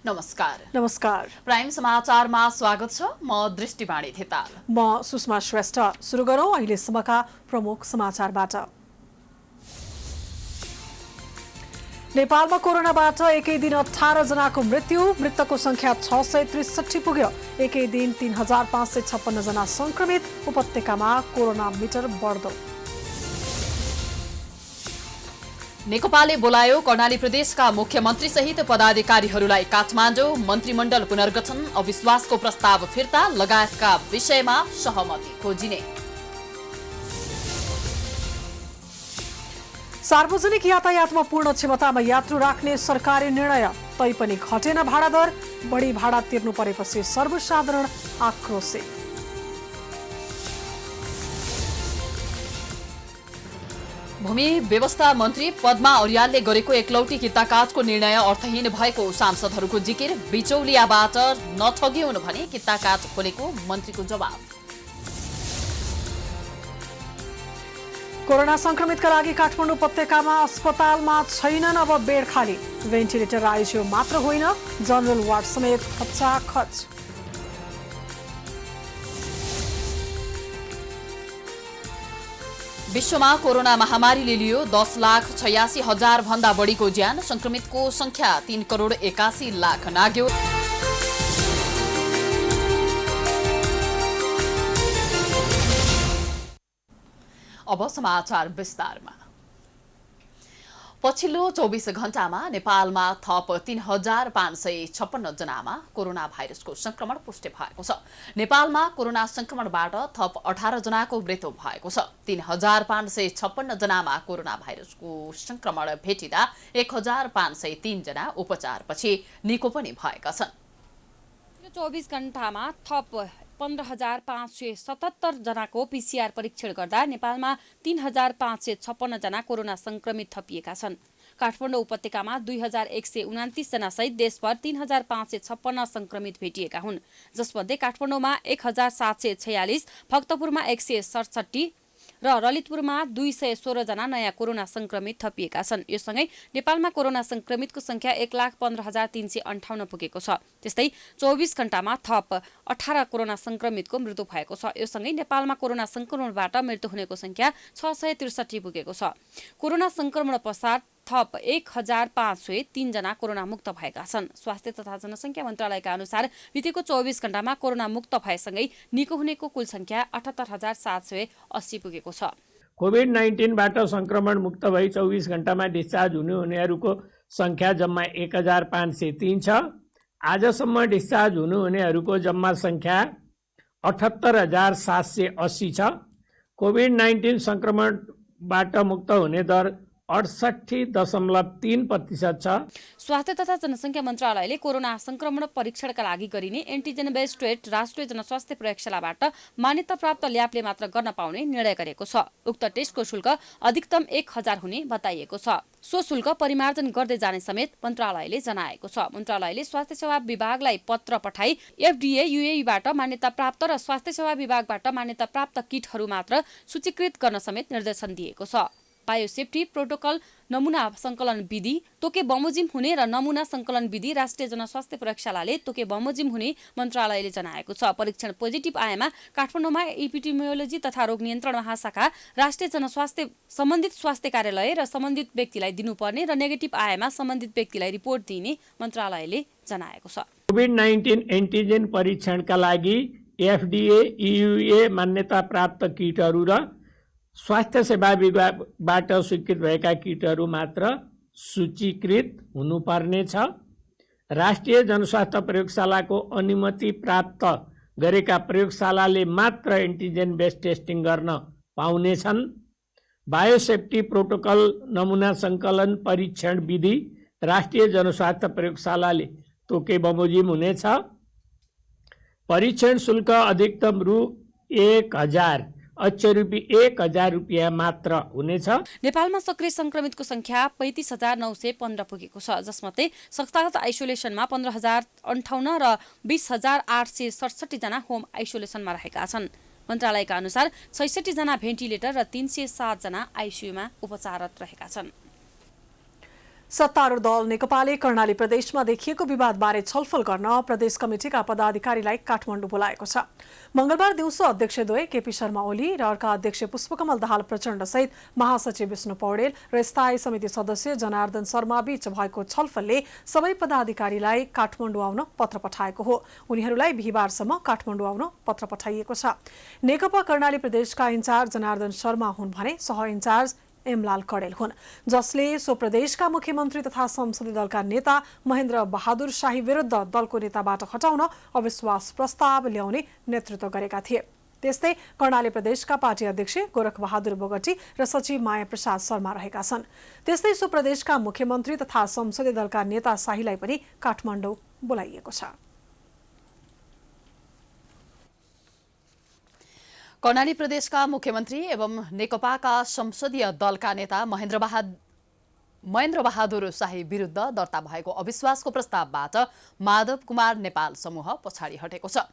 नमस्कार। प्राइम समाचारमा स्वागत छ। म दृष्टिवाणी थेताल। म सुषमा श्रेष्ठ। सुरु गरौँ अहिलेसम्मका प्रमुख समाचारबाट। नेपालमा कोरोनाबाट एकै दिन 18 जनाको मृत्यु, मृतकको संख्या 663 पुग्यो। एकै दिन 3556 जना संक्रमित, उपत्यकामा कोरोना मिटर बढ्दो। नेकपाले बोलायो कर्णाली प्रदेशका मुख्यमन्त्री सहित पदाधिकारीहरूलाई काठमाडौँ। मन्त्रीमण्डल पुनर्गठन, अविश्वासको प्रस्ताव फिर्ता लगायतका विषयमा सहमति खोजिने। सार्वजनिक यातायातमा पूर्ण क्षमतामा यात्रु राख्ने सरकारी निर्णय, तैपनि घटेन भाडा दर। बढी भाडा तिर्नु परेपछि सर्वसाधारण आक्रोशित। भूमि व्यवस्था मन्त्री पद्मा अर्यालले गरेको एकलौटी किता काटको निर्णय अर्थहीन भएको सांसदहरूको जिकिर। बिचौलियाबाट नठगिउन् भने किता काट खोलेको मन्त्रीको जवाब। कोरोना संक्रमितका लागि काठमाडौँ उपत्यकामा अस्पतालमा छैनन् अब बेड खाली। भेन्टिलेटर आइसियु मात्र होइन, जनरल वार्ड समेत खचाखच। विश्वमा कोरोना महामारीले लियो 10,86,000 भन्दा बढीको ज्यान। संक्रमितको संख्या 3,81,00,000 नाग्यो। अब समाचार विस्तारमा। पछिल्लो 24 घण्टामा नेपालमा थप 3,556 जनामा कोरोना भाइरसको संक्रमण पुष्टि भएको छ। नेपालमा कोरोना संक्रमणबाट थप 18 जनाको मृत्यु भएको छ। 3,556 जनामा कोरोना भाइरसको संक्रमण भेटिँदा 1,503 जना उपचारपछि निको पनि भएका छन्। 24 घण्टामा थप 15,577 जनाको पीसीआर परीक्षण गर्दा नेपालमा 3,556 जना कोरोना संक्रमित थपिएका छन्। काठमाडौँ उपत्यकामा 2,129 जना सहित देशभर 3,556 संक्रमित भेटिएका हुन्, जसमध्ये काठमाडौँमा 1,746, भक्तपुरमा 167 र ललितपुरमा 216 जना नयाँ कोरोना संक्रमित थपिएका छन्। यो सँगै नेपालमा कोरोना संक्रमितको संख्या 1,15,358 पुगेको छ। त्यस्तै 24 घण्टामा थप 18 कोरोना संक्रमितको मृत्यु भएको छ। यो सँगै नेपालमा कोरोना संक्रमणबाट मृत्यु हुनेको संख्या 663 पुगेको छ। कोरोना संक्रमण पश्चात थप 1,503 जना कोरोना मुक्त भएका छन्। स्वास्थ्य तथा जनसङ्ख्या मन्त्रालयका अनुसार बितेको 24 घण्टामा कोरोना मुक्त भएसँगै निको हुनेको कुल संख्या 78,780 पुगेको छ। कोभिड-19बाट संक्रमण मुक्त भई 24 घण्टामा डिस्चार्ज हुनेहरूको संख्या जम्मा 1,503 छ। आजसम्म डिस्चार्ज हुनेहरूको जम्मा संख्या 78,780 छ। कोभिड-19 संक्रमणबाट मुक्त हुने दर 68.3% छ। स्वास्थ्य तथा जनसङ्ख्या मन्त्रालयले कोरोना संक्रमण परीक्षणका लागि गरिने एन्टिजेन बेस्ड टेस्ट राष्ट्रिय जनस्वास्थ्य प्रयोगशालाबाट मान्यता प्राप्त ल्याबले मात्र गर्न पाउने निर्णय गरेको छ। उक्त टेस्टको शुल्क अधिकतम 1,000 हुने बताइएको छ। सो शुल्क परिमार्जन गर्दै जाने समेत मन्त्रालयले जनाएको छ। मन्त्रालयले स्वास्थ्य सेवा विभागलाई पत्र पठाई FDA UAE-बाट मान्यता प्राप्त र स्वास्थ्य सेवा विभागबाट मान्यता प्राप्त किटहरू मात्र सूचीकृत गर्न समेत निर्देशन दिएको छ। बायोसेफ्टी प्रोटोकल, नमुना संकलन विधि, तोके बमोजिम हुने र नमुना संकलन विधि राष्ट्रिय जनस्वास्थ्य प्रयोगशालाले तोके बमोजिम हुने मन्त्रालयले जनाएको छ। परीक्षण पोजिटिभ आएमा काठमाडौँमा एपिडेमियोलोजी तथा रोग नियन्त्रण महाशाखा, राष्ट्रिय जनस्वास्थ्य सम्बन्धित स्वास्थ्य कार्यालय र सम्बन्धित व्यक्तिलाई दिनुपर्ने र नेगेटिभ आएमा सम्बन्धित व्यक्तिलाई रिपोर्ट दिने मन्त्रालयले जनाएको छ। कोभिड-19 एन्टिजेन परीक्षणका लागि FDA EUA मान्यता प्राप्त किटहरू र स्वास्थ्य सेवा विभागबाट स्वीकृत भएका किटहरू मात्र सूचीकृत हुनुपर्नेछ। राष्ट्रिय जनस्वास्थ्य प्रयोगशालाको अनुमति प्राप्त गरेका प्रयोगशालाले मात्र एन्टिजेन बेस्ड टेस्टिङ गर्न पाउनेछन्। बायोसेफ्टी प्रोटोकल, नमुना सङ्कलन परीक्षण विधि राष्ट्रिय जनस्वास्थ्य प्रयोगशालाले तोके बमोजिम हुनेछ। परीक्षण शुल्क अधिकतम रु 1,000 रुपियाँ मात्र हुनेछ। नेपालमा सक्रिय संक्रमितको संख्या 35,915 पुगेको छ, जसमध्ये संस्थागत आइसोलेसनमा 15,058 र 20,867 जना होम आइसोलेसनमा रहेका छन्। मन्त्रालयका अनुसार 66 जना भेन्टिलेटर र 307 जना आइसियुमा उपचाररत रहेका छन्। सत्तारूढ दल नेकपाले कर्णाली प्रदेशमा देखिएको विवादबारे छलफल गर्न प्रदेश कमिटिका पदाधिकारीलाई काठमाडौँ बोलाएको छ। मंगलबार दिउँसो अध्यक्षद्वय केपी शर्मा ओली र अर्का अध्यक्ष पुष्पकमल दाहाल प्रचण्ड सहित महासचिव विष्णु पौडेल र स्थायी समिति सदस्य जनार्दन शर्मा बीच भएको छलफलले सबै पदाधिकारीलाई काठमाडौँ आउन पत्र पठाएको हो। उनीहरूलाई बिहीबारसम्म काठमाडौँ आउन पत्र पठाइएको छ। नेकपा कर्णाली प्रदेशका इन्चार्ज जनार्दन शर्मा हुन् भने सह इन्चार्ज एमलाल कडेल हुन्, जसले सो प्रदेशका मुख्यमन्त्री तथा संसदीय दलका नेता महेन्द्र बहादुर शाही विरुद्ध दलको नेताबाट हटाउन अविश्वास प्रस्ताव ल्याउने नेतृत्व गरेका थिए। त्यस्तै कर्णाली प्रदेशका पार्टी अध्यक्ष गोरख बहादुर बोगटी र सचिव माया प्रसाद शर्मा रहेका छन्। त्यस्तै सो प्रदेशका मुख्यमन्त्री तथा संसदीय दलका नेता शाहीलाई पनि काठमाडौँ बोलाइएको छ। कर्णाली प्रदेशका मुख्यमन्त्री एवं नेकपाका संसदीय दलका नेता महेन्द्र बहादुर शाही विरुद्ध दर्ता भएको अविश्वासको प्रस्तावबाट माधव कुमार नेपाल समूह पछाडि हटेको छ।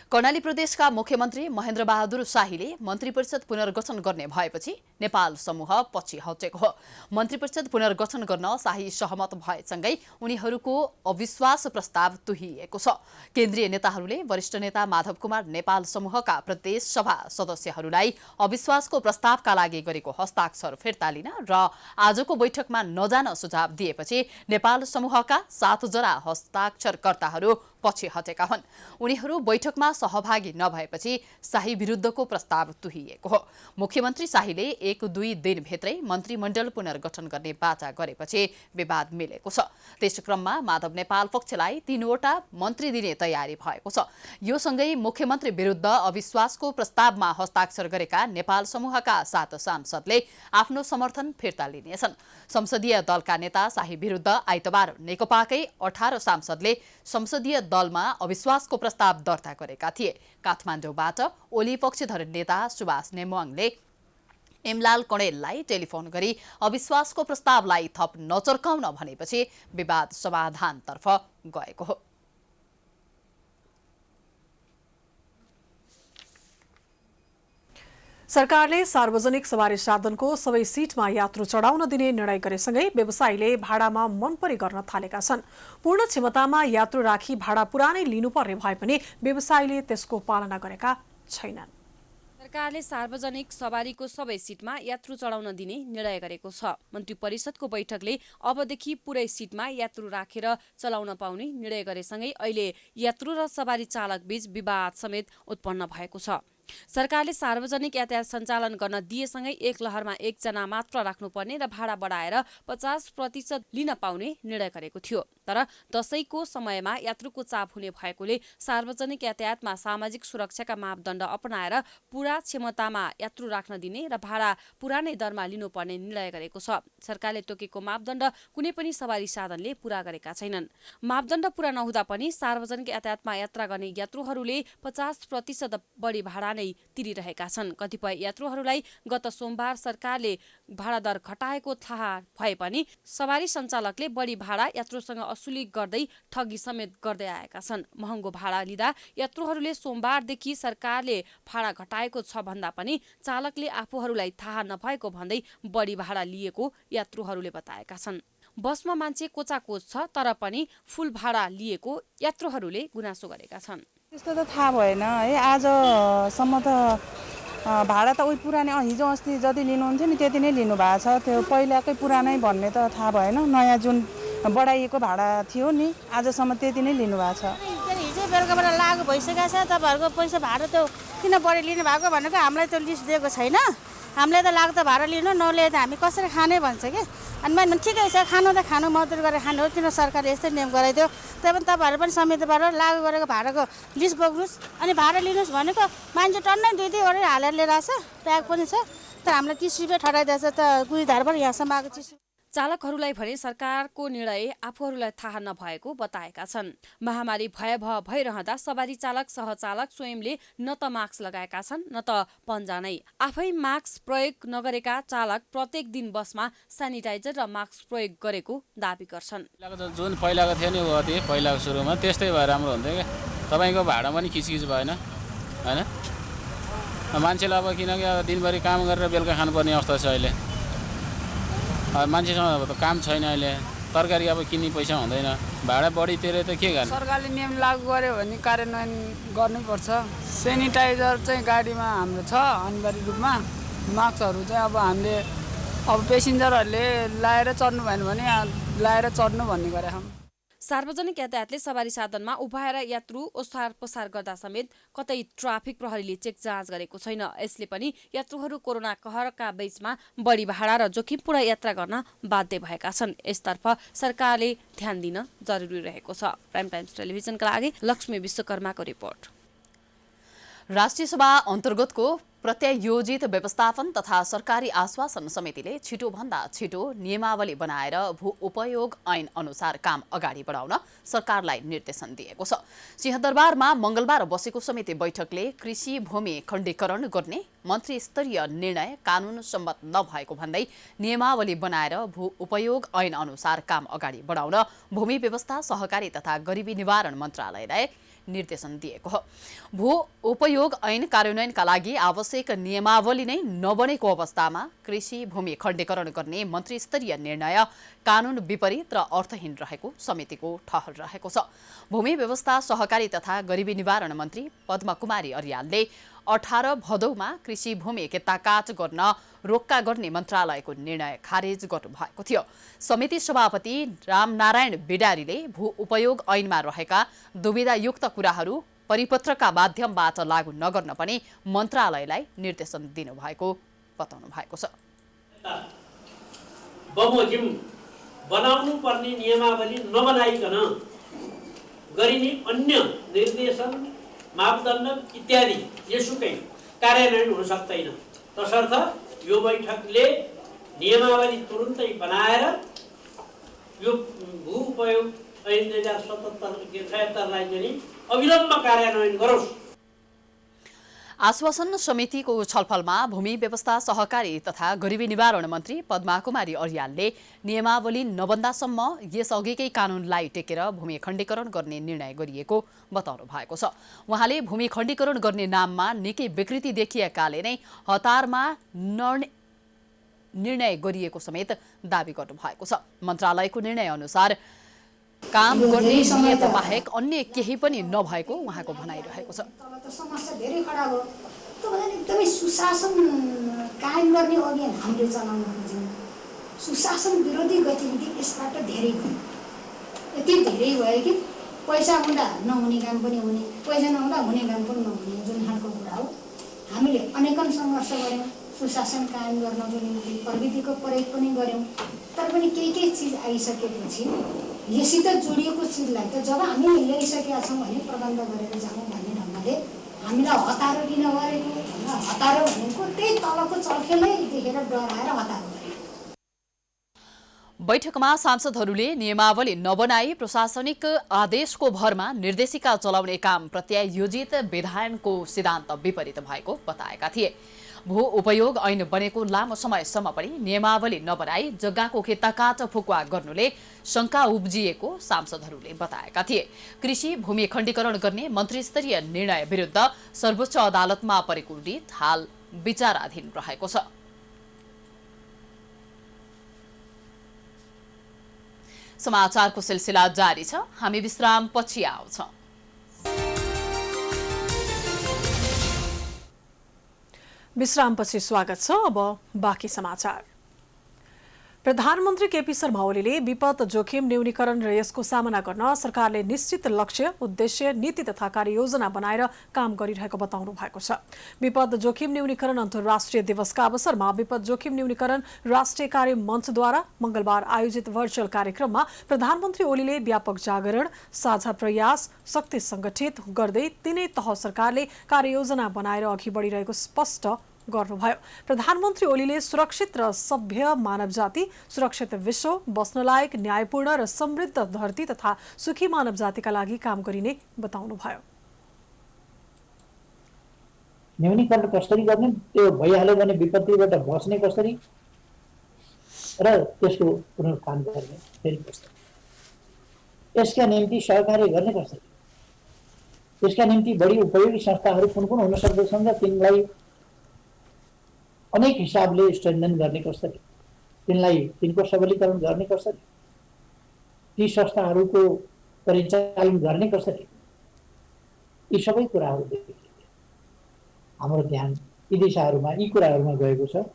कर्णाली प्रदेशका मुख्यमन्त्री महेन्द्र बहादुर शाहीले मन्त्री परिषद पुनर्गठन गर्ने भएपछि नेपाल समूह पछि हटेको हो। मन्त्री परिषद पुनर्गठन गर्न शाही सहमत भएसँगै उनीहरूको अविश्वास प्रस्ताव तुहिएको छ। केन्द्रीय नेताहरूले वरिष्ठ नेता माधव कुमार नेपाल समूहका प्रदेश सभा सदस्यहरूलाई अविश्वासको प्रस्तावका लागि गरेको हस्ताक्षर फिर्ता लिन र आजको बैठकमा नजान सुझाव दिएपछि नेपाल समूहका 7 जना हस्ताक्षरकर्ताहरू पछि हटेका हुन्। उनीहरू बैठकमा सहभागी नभएपछि शाही विरुद्धको प्रस्ताव तुहिएको हो। मुख्यमन्त्री शाहीले 1-2 दिनभित्रै मन्त्रीमण्डल पुनर्गठन गर्ने बाचा गरेपछि विवाद मिलेको छ। त्यस क्रममा माधव नेपाल पक्षलाई 3 वटा मन्त्री दिने तयारी भएको छ। यो सँगै मुख्यमन्त्री विरुद्ध अविश्वासको प्रस्तावमा हस्ताक्षर गरेका नेपाल समूहका 7 सांसदले आफ्नो समर्थन फिर्ता लिनेछन्। संसदीय दलका नेता शाही विरुद्ध आइतबार नेकपाकै 18 सांसदले संसदीय दलमा अविश्वासको प्रस्ताव दर्ता गरेका थिए। काठमाडौँबाट ओली पक्षधर नेता सुभाष नेमुवाङले एमलाल कडेललाई टेलिफोन गरी अविश्वासको प्रस्तावलाई थप नचर्काउन भनेपछि विवाद समाधानतर्फ गएको हो। सरकारले सार्वजनिक सवारी साधनको सबै सीटमा यात्रु चढाउन दिने निर्णय गरेसँगै व्यवसायीले भाडामा मनपरी गर्न थालेका छन्। पूर्ण क्षमतामा यात्रु राखी भाडा पुरानै लिनुपर्ने भए पनि व्यवसायीले त्यसको पालना गरेका छैनन्। सरकारले सार्वजनिक सवारीको सबै सीटमा यात्रु चढाउन दिने निर्णय गरेको छ। मन्त्री परिषदको बैठकले अबदेखि पुरै सीटमा यात्रु राखेर चलाउन पाउने निर्णय गरेसँगै अहिले यात्रु र सवारी चालक बीच विवाद समेत उत्पन्न भएको छ। सरकारले सार्वजनिक यातायात सञ्चालन गर्न दिएसँगै एक लहरमा 1 जना मात्र राख्नुपर्ने र भाडा बढाएर 50% लिन पाउने निर्णय गरेको थियो। तर दशैंको समयमा यात्रुको चाप हुने भएकोले सार्वजनिक यातायातमा सामाजिक सुरक्षाका मापदण्ड अपनाएर पूरा क्षमतामा यात्रु राख्न दिने र भाडा पुरानै दरमा लिनुपर्ने निर्णय गरेको छ। सरकारले तोकेको मापदण्ड कुनै पनि सवारी साधनले पूरा गरेका छैनन्। मापदण्ड पूरा नहुँदा पनि सार्वजनिक यातायातमा यात्रा गर्ने यात्रुहरूले 50% बढी भाडा नै तिरिरहेका छन्। कतिपय यात्रुहरूलाई गत सोमबार सरकारले भाडा दर घटाएको थाहा भए पनि सवारी सञ्चालकले बढी भाडा यात्रुसँग असुली गर्दै ठगी समेत गर्दै आएका छन्। महँगो भाडा लिँदा यात्रुहरूले सोमबारदेखि सरकारले भाडा घटाएको छ भन्दा पनि चालकले आफूहरूलाई थाहा नभएको भन्दै बढी भाडा लिएको यात्रुहरूले बताएका छन्। बसमा मान्छे कोचाकोच छ तर पनि फुल भाडा लिएको यात्रुहरूले गुनासो गरेका छन्। त्यस्तो त थाहा भएन है। आजसम्म त भाडा त उही पुरानै हिजो अस्ति जति लिनुहुन्थ्यो नि त्यति नै लिनुभएको छ। त्यो पहिलाकै पुरानै भन्ने त थाहा भएन। नयाँ जुन बढाइएको भाडा थियो नि आजसम्म त्यति नै लिनुभएको छ। हिजो बेलुकाबाट लागु भइसकेको छ। तपाईँहरूको पैसा भाडा त किन बढी लिनु भएको भनेको हामीलाई त लिस्ट दिएको छैन। हामीले त लाग्दा भाडा लिनु नलिए त हामी कसरी खाने भन्छ कि। अनि मैले ठिकै छ खानु त खानु मजदुर गरेर खानु हो किन सरकारले यस्तै नियम गराइदियो। त्यही पनि तपाईँहरू पनि समितिबाट लागु गरेको भाडाको लिस्ट बोक्नुहोस् अनि भाडा लिनुहोस् भनेको मान्छे टन्नै 2-2 गरेर हालेर लिएर आएको छ। प्याक पनि छ तर हामीलाई 30 रुपियाँ ठटाइदिएछ त गुइधारबाट यहाँसम्म आएको चिसो। चालकहरूलाई भने सरकारको निर्णय आफूहरूलाई थाहा नभएको बताएका छन्। महामारी भयावह भइरहँदा सवारी चालक सहचालक स्वयंले न त मास्क लगाएका छन् न त पन्जा नै। आफै मास्क प्रयोग नगरेका चालक प्रत्येक दिन बसमा सेनिटाइजर र मास्क प्रयोग गरेको दाबी गर्छन्। जुन पहिलाको थियो नि पहिलाको सुरुमा त्यस्तै भए राम्रो हुन्थ्यो क्या। तपाईँको भाडा पनि खिचखिच भएन होइन। मान्छेलाई अब किनकि दिनभरि काम गरेर बेलुका खानुपर्ने अवस्था छ अहिले। मान्छेसँग अब त काम छैन अहिले, तरकारी अब किन्ने पैसा हुँदैन, भाडा बढी तिरे त के गर्ने। सरकारले नियम लागू गर्यो भने कार्यान्वयन गर्नुपर्छ। सेनिटाइजर चाहिँ गाडीमा हाम्रो छ अनिवार्य रूपमा, मास्कहरू चाहिँ अब हामीले अब पेसेन्जरहरूले लाएर चढ्नु भएन भने लाएर चढ्नु भन्ने गरे हम। सार्वजनिक यातायातले सवारी साधनमा उभाएर यात्रु ओसार पसार गर्दा समेत कतै ट्राफिक प्रहरीले चेक जाँच गरेको छैन। यसले पनि यात्रुहरू कोरोना कहरका बीचमा बढी भाडा र जोखिमपूर्ण यात्रा गर्न बाध्य भएका छन्। यसतर्फ सरकारले ध्यान दिन जरुरी रहेको छ। प्राइम टाइम्स टेलिभिजनका लागि लक्ष्मी विश्वकर्माको रिपोर्ट। राष्ट्रिय सभा अन्तर्गतको प्रत्यायोजित व्यवस्थापन तथा सरकारी आश्वासन समितिले छिटोभन्दा छिटो नियमावली बनाएर भू उपयोग ऐन अनुसार काम अगाडि बढाउन सरकारलाई निर्देशन दिएको छ। सिंहदरबारमा मंगलबार बसेको समिति बैठकले कृषि भूमि खण्डीकरण गर्ने मन्त्री स्तरीय निर्णय कानून सम्मत नभएको भन्दै नियमावली बनाएर भू उपयोग ऐन अनुसार काम अगाडि बढाउन भूमि व्यवस्था सहकारी तथा गरिबी निवारण मन्त्रालयलाई निर्देशन दिएको हो। भू उपयोग ऐन कार्यान्वयनका लागि आवश्यक नियमावली नै नबनेको अवस्थामा कृषि भूमि खण्डीकरण गर्ने मन्त्री स्तरीय निर्णय कानून विपरीत र अर्थहीन रहेको समितिको ठहर रहेको छ। भूमि व्यवस्था सहकारी तथा गरिबी निवारण मन्त्री पद्मकुमारी अर्यालले 18 भदौमा कृषि भूमि किताकाट गर्न रोक्का गर्ने मन्त्रालयको निर्णय खारेज गर्नुभएको थियो। समिति सभापति रामनारायण बिडारीले भू उपयोग ऐनमा रहेका दुविधायुक्त कुराहरू परिपत्रका माध्यमबाट लागू नगर्न पनि मन्त्रालयलाई निर्देशन दिनुभएको बताउनु भएको छ। बमोजिम बनाउनु पर्ने नियमावली नबनाइकन गरिने अन्य निर्देशन मापदण्ड इत्यादि यसुकै कार्यान्वयन हुन सक्दैन। तसर्थ यो बैठकले नियमावली तुरुन्तै बनाएर यो भू उपयोग ऐन 2077 लाई चाहिँ अविलम्ब कार्यान्वयन गरोस्। आश्वासन समितिको छलफलमा भूमि व्यवस्था सहकारी तथा गरिबी निवारण मन्त्री पद्मकुमारी अर्यालले नियमावली नबन्दासम्म यसअघिकै कानूनलाई टेकेर भूमि खण्डीकरण गर्ने निर्णय गरिएको बताउनु भएको छ। उहाँले भूमि खण्डीकरण गर्ने नाममा निकै विकृति देखिएकाले नै हतारमा निर्णय गरिएको समेत दावी गर्नु भएको छ। मन्त्रालयको निर्णय अनुसार काम गर्ने नियत बाहेक अन्य केही पनि नभएको उहाँको भनाइरहेको छ। समस्या धेरै खडा भयो। तपाईले एकदमै सुशासन कायम गर्ने अभियान हामीले चलाउन खोज्यौँ। सुशासन विरोधी गतिविधि यसबाट धेरै भयो। यति धेरै भयो कि पैसा हुँदा नहुने काम पनि हुने, पैसा नहुँदा हुने काम पनि नहुने जुन खालको कुरा हो। हामीले अनेकन सङ्घर्ष गऱ्यौँ सुशासन कायम गर्नको निम्ति, प्रविधिको प्रयोग पनि गऱ्यौँ। तर पनि केही चिज आइसकेपछि यसित जोडिएको चिजलाई त जब हामीले ल्याइसकेका छौँ भने प्रबन्ध गरेर जाउँ भन्ने ढङ्गले हामीलाई हतारो किन गरेको, हतारो भनेको त्यही तलको चल्खेलै देखेर डराएर हतारो गरेको। बैठकमा सांसदहरूले नियमावली नबनाई प्रशासनिक आदेशको भरमा निर्देशिका चलाउने काम प्रत्यायोजित विधानको सिद्धान्त विपरीत भएको बताएका थिए। भू उपयोग ऐन बनेको लामो समयसम्म पनि नियमावली नबनाई जग्गाको खेताकाट फुकुवा गर्नुले शंका उब्जिएको सांसदहरूले बताएका थिए। कृषि भूमि खण्डीकरण गर्ने मन्त्रीस्तरीय निर्णय विरुद्ध सर्वोच्च अदालतमा परेको रिट हाल विचाराधीन रहेको छ। समाचारको सिलसिला जारी छ। हामी विश्राम पछि आउँछौं। विश्रामपछि स्वागत छ। अब बाँकी समाचार। प्रधानमन्त्री केपी शर्मा ओलीले विपद जोखिम न्यूनीकरण र यसको सामना गर्न सरकारले निश्चित लक्ष्य, उद्देश्य, नीति तथा कार्ययोजना बनाएर काम गरिरहेको बताउनु भएको छ। विपद जोखिम न्यूनीकरण अन्तर्राष्ट्रिय दिवसका अवसरमा विपद जोखिम न्यूनीकरण राष्ट्रिय कार्य मञ्चद्वारा मंगलबार आयोजित भर्चुअल कार्यक्रममा प्रधानमन्त्री ओलीले व्यापक जागरण, साझा प्रयास, शक्ति संगठित गर्दै तीनै तह सरकारले कार्ययोजना बनाएर अघि बढिरहेको स्पष्ट गर्नुभयो। प्रधानमन्त्री ओलीले सुरक्षित र सभ्य मानव जाति, सुरक्षित विश्व, बस्नलायक न्यायपूर्ण र समृद्ध धरती तथा सुखी मानव जातिका लागि काम गरिने बताउनुभयो। न्यूनीकरण कसरी गर्ने, त्यो भइहाल्यो भने विपत्तिबाट बच्ने कसरी र त्यसको पुनरुत्थान गर्ने फेरि कसरी, यसका निम्ति सहकार्य गर्ने कसरी, त्यसका निम्ति बढी उपयोगी संस्थाहरू कुन कुन हुन सक्दछन् र तिनलाई अनेक हिसाबले स्ट्रेन्थन गर्ने कसरी, तिनको सबलीकरण गर्ने कसरी, ती संस्थाहरूको परिचालन गर्ने कसरी, यी सबै कुराहरूदेखि हाम्रो ध्यान यी दिशाहरूमा यी कुराहरूमा गएको छ।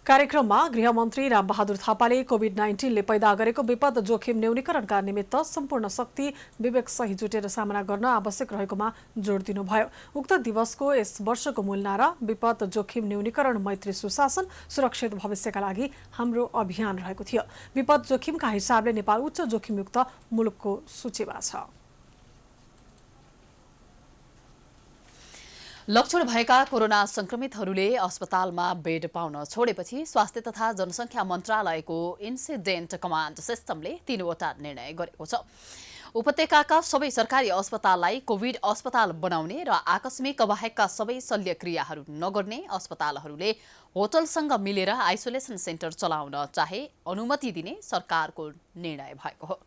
कार्यक्रममा गृहमन्त्री रामबहादुर थापाले कोभिड-19ले पैदा गरेको विपद जोखिम न्यूनीकरणका निमित्त सम्पूर्ण शक्ति विवेकसहित जुटेर सामना गर्न आवश्यक रहेकोमा जोड दिनुभयो। उक्त दिवसको यस वर्षको मूल नारा विपद जोखिम न्यूनीकरण मैत्री सुशासन सुरक्षित भविष्यका लागि हाम्रो अभियान रहेको थियो। विपद जोखिमका हिसाबले नेपाल उच्च जोखिमयुक्त मुलुकको सूचीमा छ। लक्षण भएका कोरोना संक्रमितहरूले अस्पतालमा बेड पाउन छोडेपछि स्वास्थ्य तथा जनसङ्ख्या मन्त्रालयको इन्सिडेन्ट कमान्ड सिस्टमले 3वटा निर्णय गरेको छ। उपत्यकाका सबै सरकारी अस्पताललाई कोभिड अस्पताल बनाउने र आकस्मिक बाहेकका सबै शल्यक्रियाहरू नगर्ने अस्पतालहरूले होटलसँग मिलेर आइसोलेसन सेन्टर चलाउन चाहे अनुमति दिने सरकारको निर्णय भएको हो।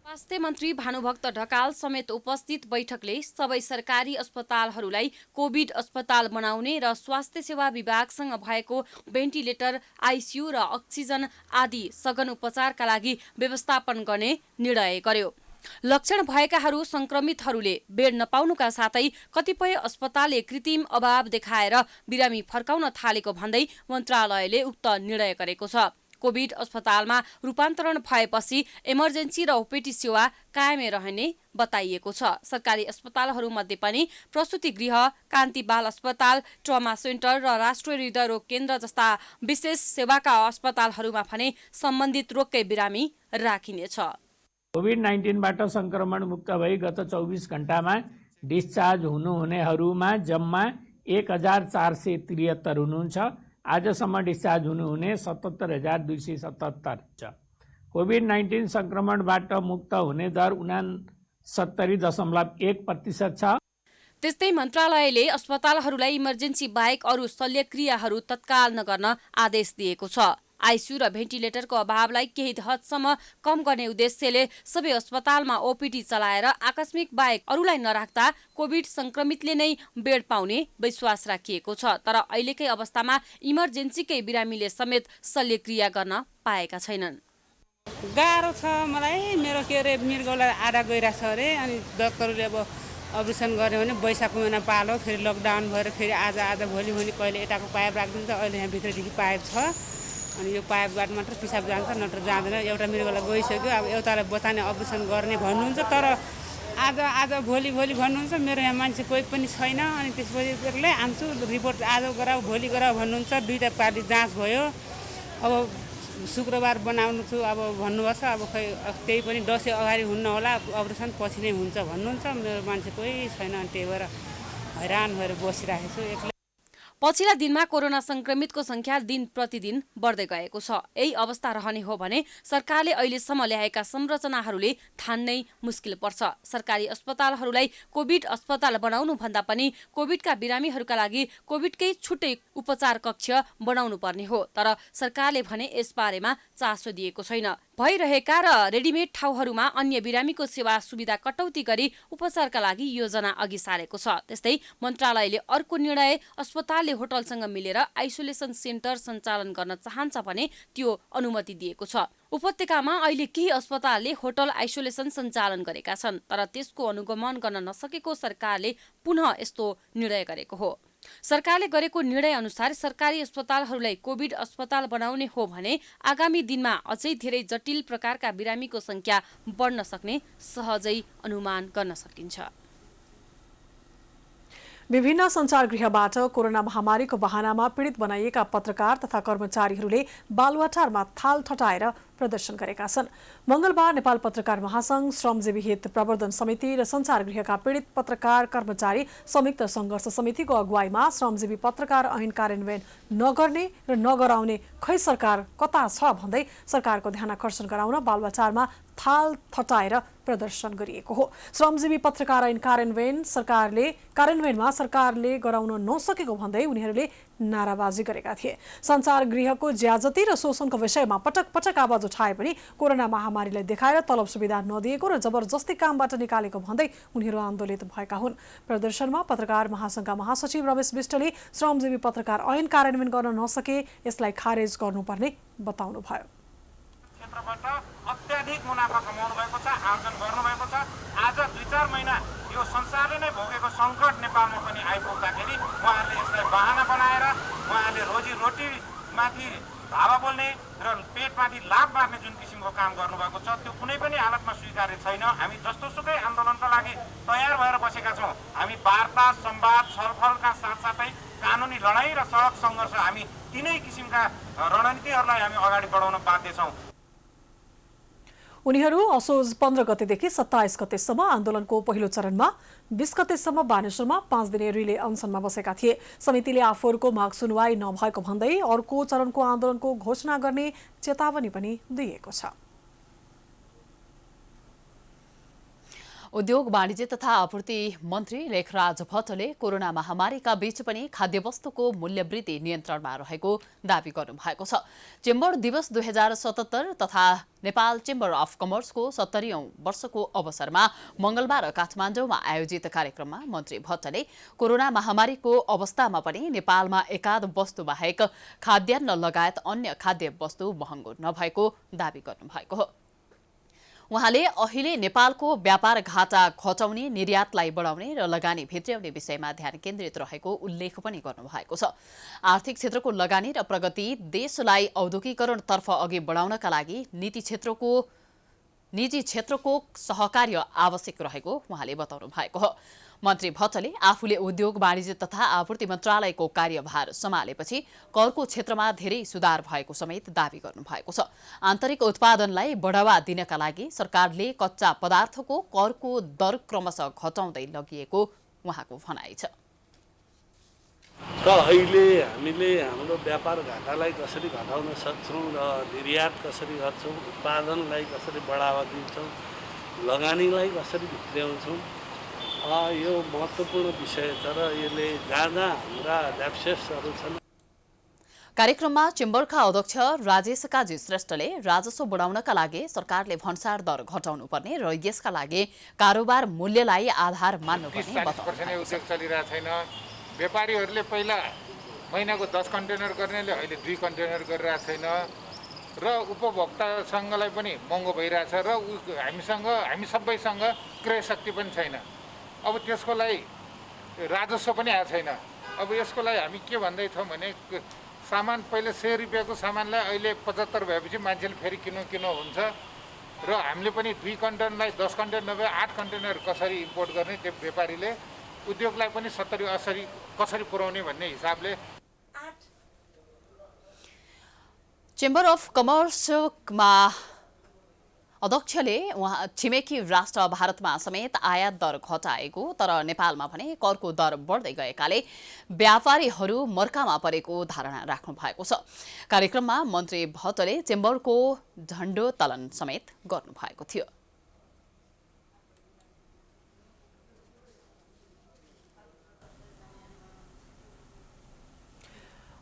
स्वास्थ्य मन्त्री भानुभक्त ढकाल समेत उपस्थित बैठकले सबै सरकारी अस्पतालहरूलाई कोभिड अस्पताल बनाउने र स्वास्थ्य सेवा विभागसँग भएको भेन्टिलेटर, आइसियु र अक्सिजन आदि सघन उपचारका लागि व्यवस्थापन गर्ने निर्णय गर्यो। लक्षण भएकाहरू संक्रमितहरूले बेड नपाउनुका साथै कतिपय अस्पतालले कृत्रिम अभाव देखाएर बिरामी फर्काउन थालेको भन्दै मन्त्रालयले उक्त निर्णय गरेको छ। कोभिड अस्पतालमा रूपान्तरण भएपछि इमर्जेन्सी र ओपिडी सेवा कायमै रहने बताइएको छ। सरकारी अस्पतालहरूमध्ये पनि प्रसूति गृह, कान्ति बाल अस्पताल, ट्रमा सेन्टर र राष्ट्रिय हृदयरोग केन्द्र जस्ता विशेष सेवाका अस्पतालहरूमा भने सम्बन्धित रोगकै बिरामी राखिनेछ। कोभिड-19बाट संक्रमण मुक्त भई गत 24 घण्टामा डिस्चार्ज हुनुहुनेहरूमा जम्मा 1473 हुनुहुन्छ। आजसम्म डिस्चार्ज हुनुहुने 77,277 छ। कोभिड-19 संक्रमणबाट मुक्त हुने दर 69.1% छ। त्यस्तै मन्त्रालयले अस्पतालहरूलाई इमर्जेन्सी बाहेक अरू शल्यक्रियाहरू तत्काल नगर्न आदेश दिएको छ। आइसियु र भेन्टिलेटरको अभावलाई केही हदसम्म कम गर्ने उद्देश्यले सबै अस्पतालमा ओपिडी चलाएर आकस्मिक बाहेक अरूलाई नराख्दा कोभिड संक्रमितले नै बेड पाउने विश्वास राखिएको छ। तर अहिलेकै अवस्थामा इमर्जेन्सीकै बिरामीले समेत शल्यक्रिया गर्न पाएका छैनन्। गाह्रो छ मलाई। मेरो मृगौला आधा गइरहेको छ अरे, अनि डाक्टरले अब अपरेसन गर्यो भने वैशाख महिना पालो, फेरि लकडाउन भएर फेरि आज भोलि कहिले यताको पाइप राखिदिन्छ, अहिले यहाँ भित्रदेखि पाइप छ, अनि यो पाइपबाट मात्र पिसाब जान्छ, नत्र जाँदैन। एउटा मृगौला गइसक्यो, अब एउटालाई बचाउने अपरेसन गर्ने भन्नुहुन्छ, तर आज भोलि भन्नुहुन्छ। मेरो यहाँ मान्छे कोही पनि छैन, अनि त्यसपछि एक्लै आन्छु, रिपोर्ट आज गराऊ भोलि गराऊ भन्नुहुन्छ। 2टा पार्टी जाँच भयो, अब शुक्रबार बनाउनु छु अब भन्नुभएको छ। अब खै त्यही पनि दसैँ अगाडि हुन्न होला, अपरेसन पछि नै हुन्छ भन्नुहुन्छ। मेरो मान्छे कोही छैन, अनि त्यही भएर हैरान भएर बसिरहेको छु एक्लै। पछिल्ला दिनमा कोरोना संक्रमितको संख्या दिन प्रतिदिन बढ्दै गएको छ। यही अवस्था रहने हो भने सरकारले अहिलेसम्म ल्याएका संरचनाहरूले ठान्नै मुस्किल पर्छ। सरकारी अस्पतालहरूलाई कोभिड अस्पताल बनाउनु भन्दा पनि कोभिडका बिरामीहरूका लागि कोभिडकै छुट्टै उपचार कक्ष बनाउनु पर्ने हो। तर सरकारले भने यसबारेमा चासो दिएको छैन। भइरहेका र रेडिमेड ठाउँहरूमा अन्य बिरामीको सेवा सुविधा कटौती गरी उपचारका लागि योजना अघि सारेको छ। त्यस्तै मन्त्रालयले अर्को निर्णय अस्पतालले होटलसँग मिलेर आइसोलेसन सेन्टर सञ्चालन गर्न चाहन्छ भने त्यो अनुमति दिएको छ। उपत्यकामा अहिले केही अस्पतालले होटल आइसोलेसन सञ्चालन गरेका छन्, तर त्यसको अनुगमन गर्न नसकेको सरकारले पुनः यस्तो निर्णय गरेको हो। सरकारले गरेको निर्णय अनुसार सरकारी अस्पतालहरूलाई कोभिड अस्पताल बनाउने हो भने आगामी दिनमा अझै धेरै जटिल प्रकारका बिरामीको संख्या बढ्न सक्ने सहजै अनुमान गर्न सकिन्छ। विभिन्न सञ्चारगृहबाट कोरोना महामारीको बहानामा पीडित बनाइएका पत्रकार तथा कर्मचारीहरूले बालुवाटारमा थाल ठटाएर प्रदर्शन गरेका छन्। मंगलबार नेपाल पत्रकार महासंघ, श्रमजीवी हित प्रवर्धन समिति र सञ्चारगृहका पीडित पत्रकार कर्मचारी संयुक्त संघर्ष समितिको अगुवाईमा श्रमजीवी पत्रकार ऐन कार्यान्वयन नगर्ने र नगराउने खै सरकार कता छ भन्दै सरकारको ध्यान आकर्षण गराउन बालुवाटारमा थाल ठटाएर प्रदर्शन गरिएको हो। श्रमजीवी पत्रकार ऐन कार्यान्वयनमा सरकारले गराउन नसकेको भन्दै उनीहरूले नाराबाजी गरेका थिए। सञ्चार गृहको ज्याजती र शोषणको विषयमा पटक पटक आवाज उठाए पनि कोरोना महामारीलाई देखाएर तलब सुविधा नदिएको र जबरजस्ती कामबाट निकालेको भन्दै उनीहरू आन्दोलित भएका हुन्। प्रदर्शनमा पत्रकार महासंघका महासचिव रमेश विष्टले श्रमजीवी पत्रकार ऐन कार्यान्वयन गर्न नसके यसलाई खारेज गर्नुपर्ने बताउनुभयो। क्षेत्रबाट अत्याधिक मुनाफा कमाउनु भएको छ, आर्जन गर्नुभएको छ। आज 2-4 महिना यो संसारले नै भोगेको सङ्कट नेपालमा पनि आइपुग्दाखेरि उहाँहरूले यसलाई बहाना बनाएर उहाँहरूले रोजीरोटीमाथि धावा बोल्ने र पेटमाथि लाभ मार्ने जुन किसिमको काम गर्नुभएको छ त्यो कुनै पनि हालतमा स्वीकार्य छैन। हामी जस्तोसुकै आन्दोलनका लागि तयार भएर बसेका छौँ। हामी वार्ता, संवाद, छलफलका साथसाथै कानुनी लडाईँ र सडक सङ्घर्ष हामी तीनै किसिमका रणनीतिहरूलाई हामी अगाडि बढाउन बाध्य छौँ। उनीहरू असोज 15 गतेदेखि 27 गतेसम्म आन्दोलनको पहिलो चरणमा 20 गतेसम्म बानेश्वरमा 5 दिने रिले अनसनमा बसेका थिए। समितिले आफूहरूको माग सुनवाई नभएको भन्दै अर्को चरणको आन्दोलनको घोषणा गर्ने चेतावनी पनि दिएको छ। उद्योग वाणिज्य तथा आपूर्ति मन्त्री लेखराज भट्टले कोरोना महामारीका बीच पनि खाद्यवस्तुको मूल्य वृद्धि नियन्त्रणमा रहेको दावी गर्नुभएको छ। चेम्बर दिवस 2077 तथा नेपाल चेम्बर अफ कमर्सको 70औं वर्षको अवसरमा मंगलबार काठमाडौँमा आयोजित कार्यक्रममा मन्त्री भट्टले कोरोना महामारीको अवस्थामा पनि नेपालमा एकाध वस्तु बाहेक खाद्यान्न लगायत अन्य खाद्य वस्तु महँगो नभएको दावी गर्नुभएको हो। उहाँले अहिले नेपालको व्यापार घाटा घटाउने, निर्यातलाई बढाउने र लगानी भित्र्याउने विषयमा ध्यान केन्द्रित रहेको उल्लेख पनि गर्नुभएको छ। आर्थिक क्षेत्रको लगानी र प्रगति देशलाई औद्योगिकरणतर्फ अघि बढाउनका लागि निजी क्षेत्रको सहकार्य आवश्यक रहेको उहाँले बताउनु भएको हो। मन्त्री भट्टले आफूले उद्योग वाणिज्य तथा आपूर्ति मन्त्रालयको कार्यभार सम्हालेपछि करको क्षेत्रमा धेरै सुधार भएको समेत दावी गर्नुभएको छ। आन्तरिक उत्पादनलाई बढावा दिनका लागि सरकारले कच्चा पदार्थको करको दर क्रमशः घटाउँदै लगिएको उहाँको भनाइ छ। र अहिले हामीले हाम्रो व्यापार घाटालाई कसरी घटाउन सक्छौँ र निर्यात कसरी गर्छौँ, उत्पादनलाई कसरी बढावा दिन्छौँ, लगानीलाई कसरी भित्र्याउँछौँ, यो महत्त्वपूर्ण विषय छ र यसले जहाँ हाम्रा ल्याप्सेसहरू छन्। कार्यक्रममा चेम्बरका अध्यक्ष राजेश काजी श्रेष्ठले राजस्व बढाउनका लागि सरकारले भन्सार दर घटाउनु पर्ने र यसका लागि कारोबार मूल्यलाई आधार मान्नुपर्ने बताउनु। उद्योग चलिरहेको छैन। व्यापारीहरूले पहिला महिनाको 10 कन्टेनर गर्नेले अहिले 2 कन्टेनर गरिरहेको छैन र उपभोक्तासँगलाई पनि महँगो भइरहेछ र हामी सबैसँग क्रय शक्ति पनि छैन। अब त्यसको लागि राजस्व पनि आएको छैन। अब यसको लागि हामी के भन्दैछौँ भने सामान पहिले 100 रुपियाँको सामानलाई अहिले 75 भएपछि मान्छेले फेरि किन्नु हुन्छ र हामीले पनि 2 कन्टेनरलाई 10 कन्टेनर नभए 8 कन्टेनर कसरी इम्पोर्ट गर्ने त्यो व्यापारीले उद्योगलाई पनि 70-80 कसरी पुर्याउने भन्ने हिसाबले चेम्बर अफ कमर्समा अध्यक्षले छिमेकी राष्ट्र भारतमा समेत आयात दर घटाएको तर नेपालमा भने करको दर बढ्दै गएकाले व्यापारीहरू मर्कामा परेको धारणा राख्नु भएको छ। कार्यक्रममा मन्त्री भट्टले चेम्बरको झण्डोत्तोलन समेत गर्नु भएको थियो।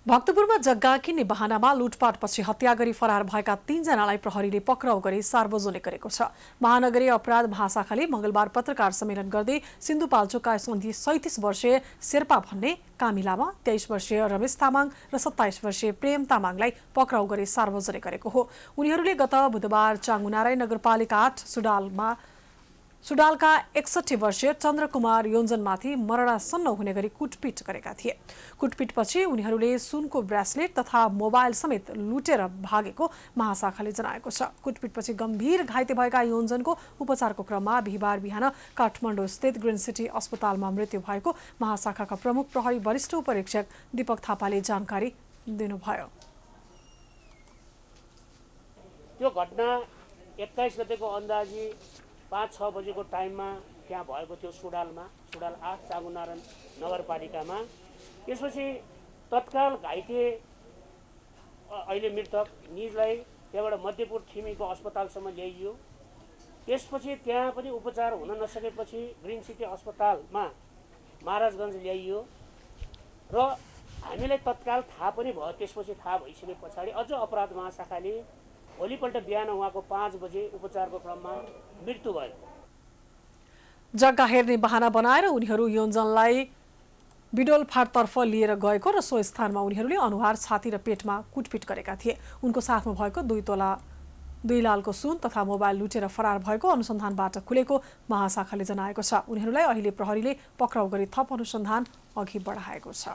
भक्तपुरमा जग्गा किन्ने बहानामा लुटपाटपछि हत्या गरी फरार भएका 3 जनालाई प्रहरीले पक्राउ गरी सार्वजनिक गरेको छ। महानगरीय अपराध महाशाखाले मंगलबार पत्रकार सम्मेलन गर्दै सिन्धुपाल्चोकका 37 वर्षीय शेर्पा भन्ने कामी लामा, 23 वर्षीय रमेश तामाङ र 27 वर्षीय प्रेम तामाङलाई पक्राउ गरी सार्वजनिक गरेको हो। उनीहरूले गत बुधबार चाङ्गुनारायण नगरपालिका 8 सुडालका 61 वर्षीय चन्द्रकुमार योन्जनमाथि मरणासन्न हुने गरी कुटपिट गरेका थिए। कुटपिटपछि उनीहरूले सुनको ब्रेसलेट तथा मोबाइल समेत लुटेर भागेको महाशाखाले जनाएको छ। कुटपिटपछि गम्भीर घाइते भएका योन्जनको उपचारको क्रममा बिहिबार बिहान काठमाडौँ स्थित ग्रिन सिटी अस्पतालमा मृत्यु भएको महाशाखाका प्रमुख प्रहरी वरिष्ठ उपरीक्षक दीपक थापाले जानकारी दिनुभयो। त्यो घटना 21 गतेको अन्दाजी 5-6 बजेको टाइममा त्यहाँ भएको थियो सुडाल 8 चाङ्गुनारायण नगरपालिकामा। त्यसपछि तत्काल घाइते अहिले मृतक निजलाई त्यहाँबाट मध्यपुर छिमेकीको अस्पतालसम्म ल्याइयो। त्यसपछि त्यहाँ पनि उपचार हुन नसकेपछि ग्रिन सिटी अस्पतालमा महाराजगञ्ज ल्याइयो र हामीलाई तत्काल थाहा पनि भयो। त्यसपछि थाहा भइसके पछाडि अझ अपराध महाशाखाले भोलिपल्ट बिहान उहाँको 5 बजे उपचारको क्रममा मृत्यु भयो। जग्गा हेर्ने बहाना बनाएर उनीहरू योन्जनलाई बिडोलफाटतर्फ लिएर गएको र सो स्थानमा उनीहरूले अनुहार, छाती र पेटमा कुटपिट गरेका थिए। उनको साथमा भएको 2 तोला 2 लालको सुन तथा मोबाइल लुटेर फरार भएको अनुसन्धानबाट खुलेको महाशाखाले जनाएको छ। उनीहरूलाई अहिले प्रहरीले पक्राउ गरी थप अनुसन्धान अघि बढाएको छ।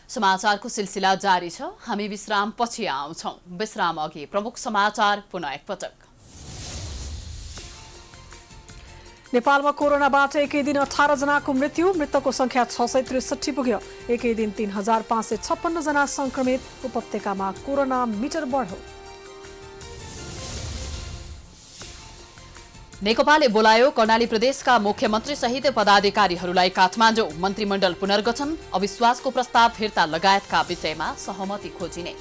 समाचारको सिलसिला जारी छ। हामी विश्राम पछि आउँछौं। विश्राम अघि प्रमुख समाचार पुनः एकपटक। नेपालमा कोरोनाबाट एकै दिन 18 जनाको मृत्यु, मृतकको संख्या 663 पुग्यो। एकै दिन 3556 जना संक्रमित। उपत्यकामा कोरोना मिटर बढ्यो। नेकपाले बोलायो कर्णाली प्रदेशका मुख्यमन्त्री सहित पदाधिकारीहरूलाई काठमाडौँ। मन्त्रीमण्डल पुनर्गठन, अविश्वासको प्रस्ताव फिर्ता लगायतका विषयमा सहमति खोजिने।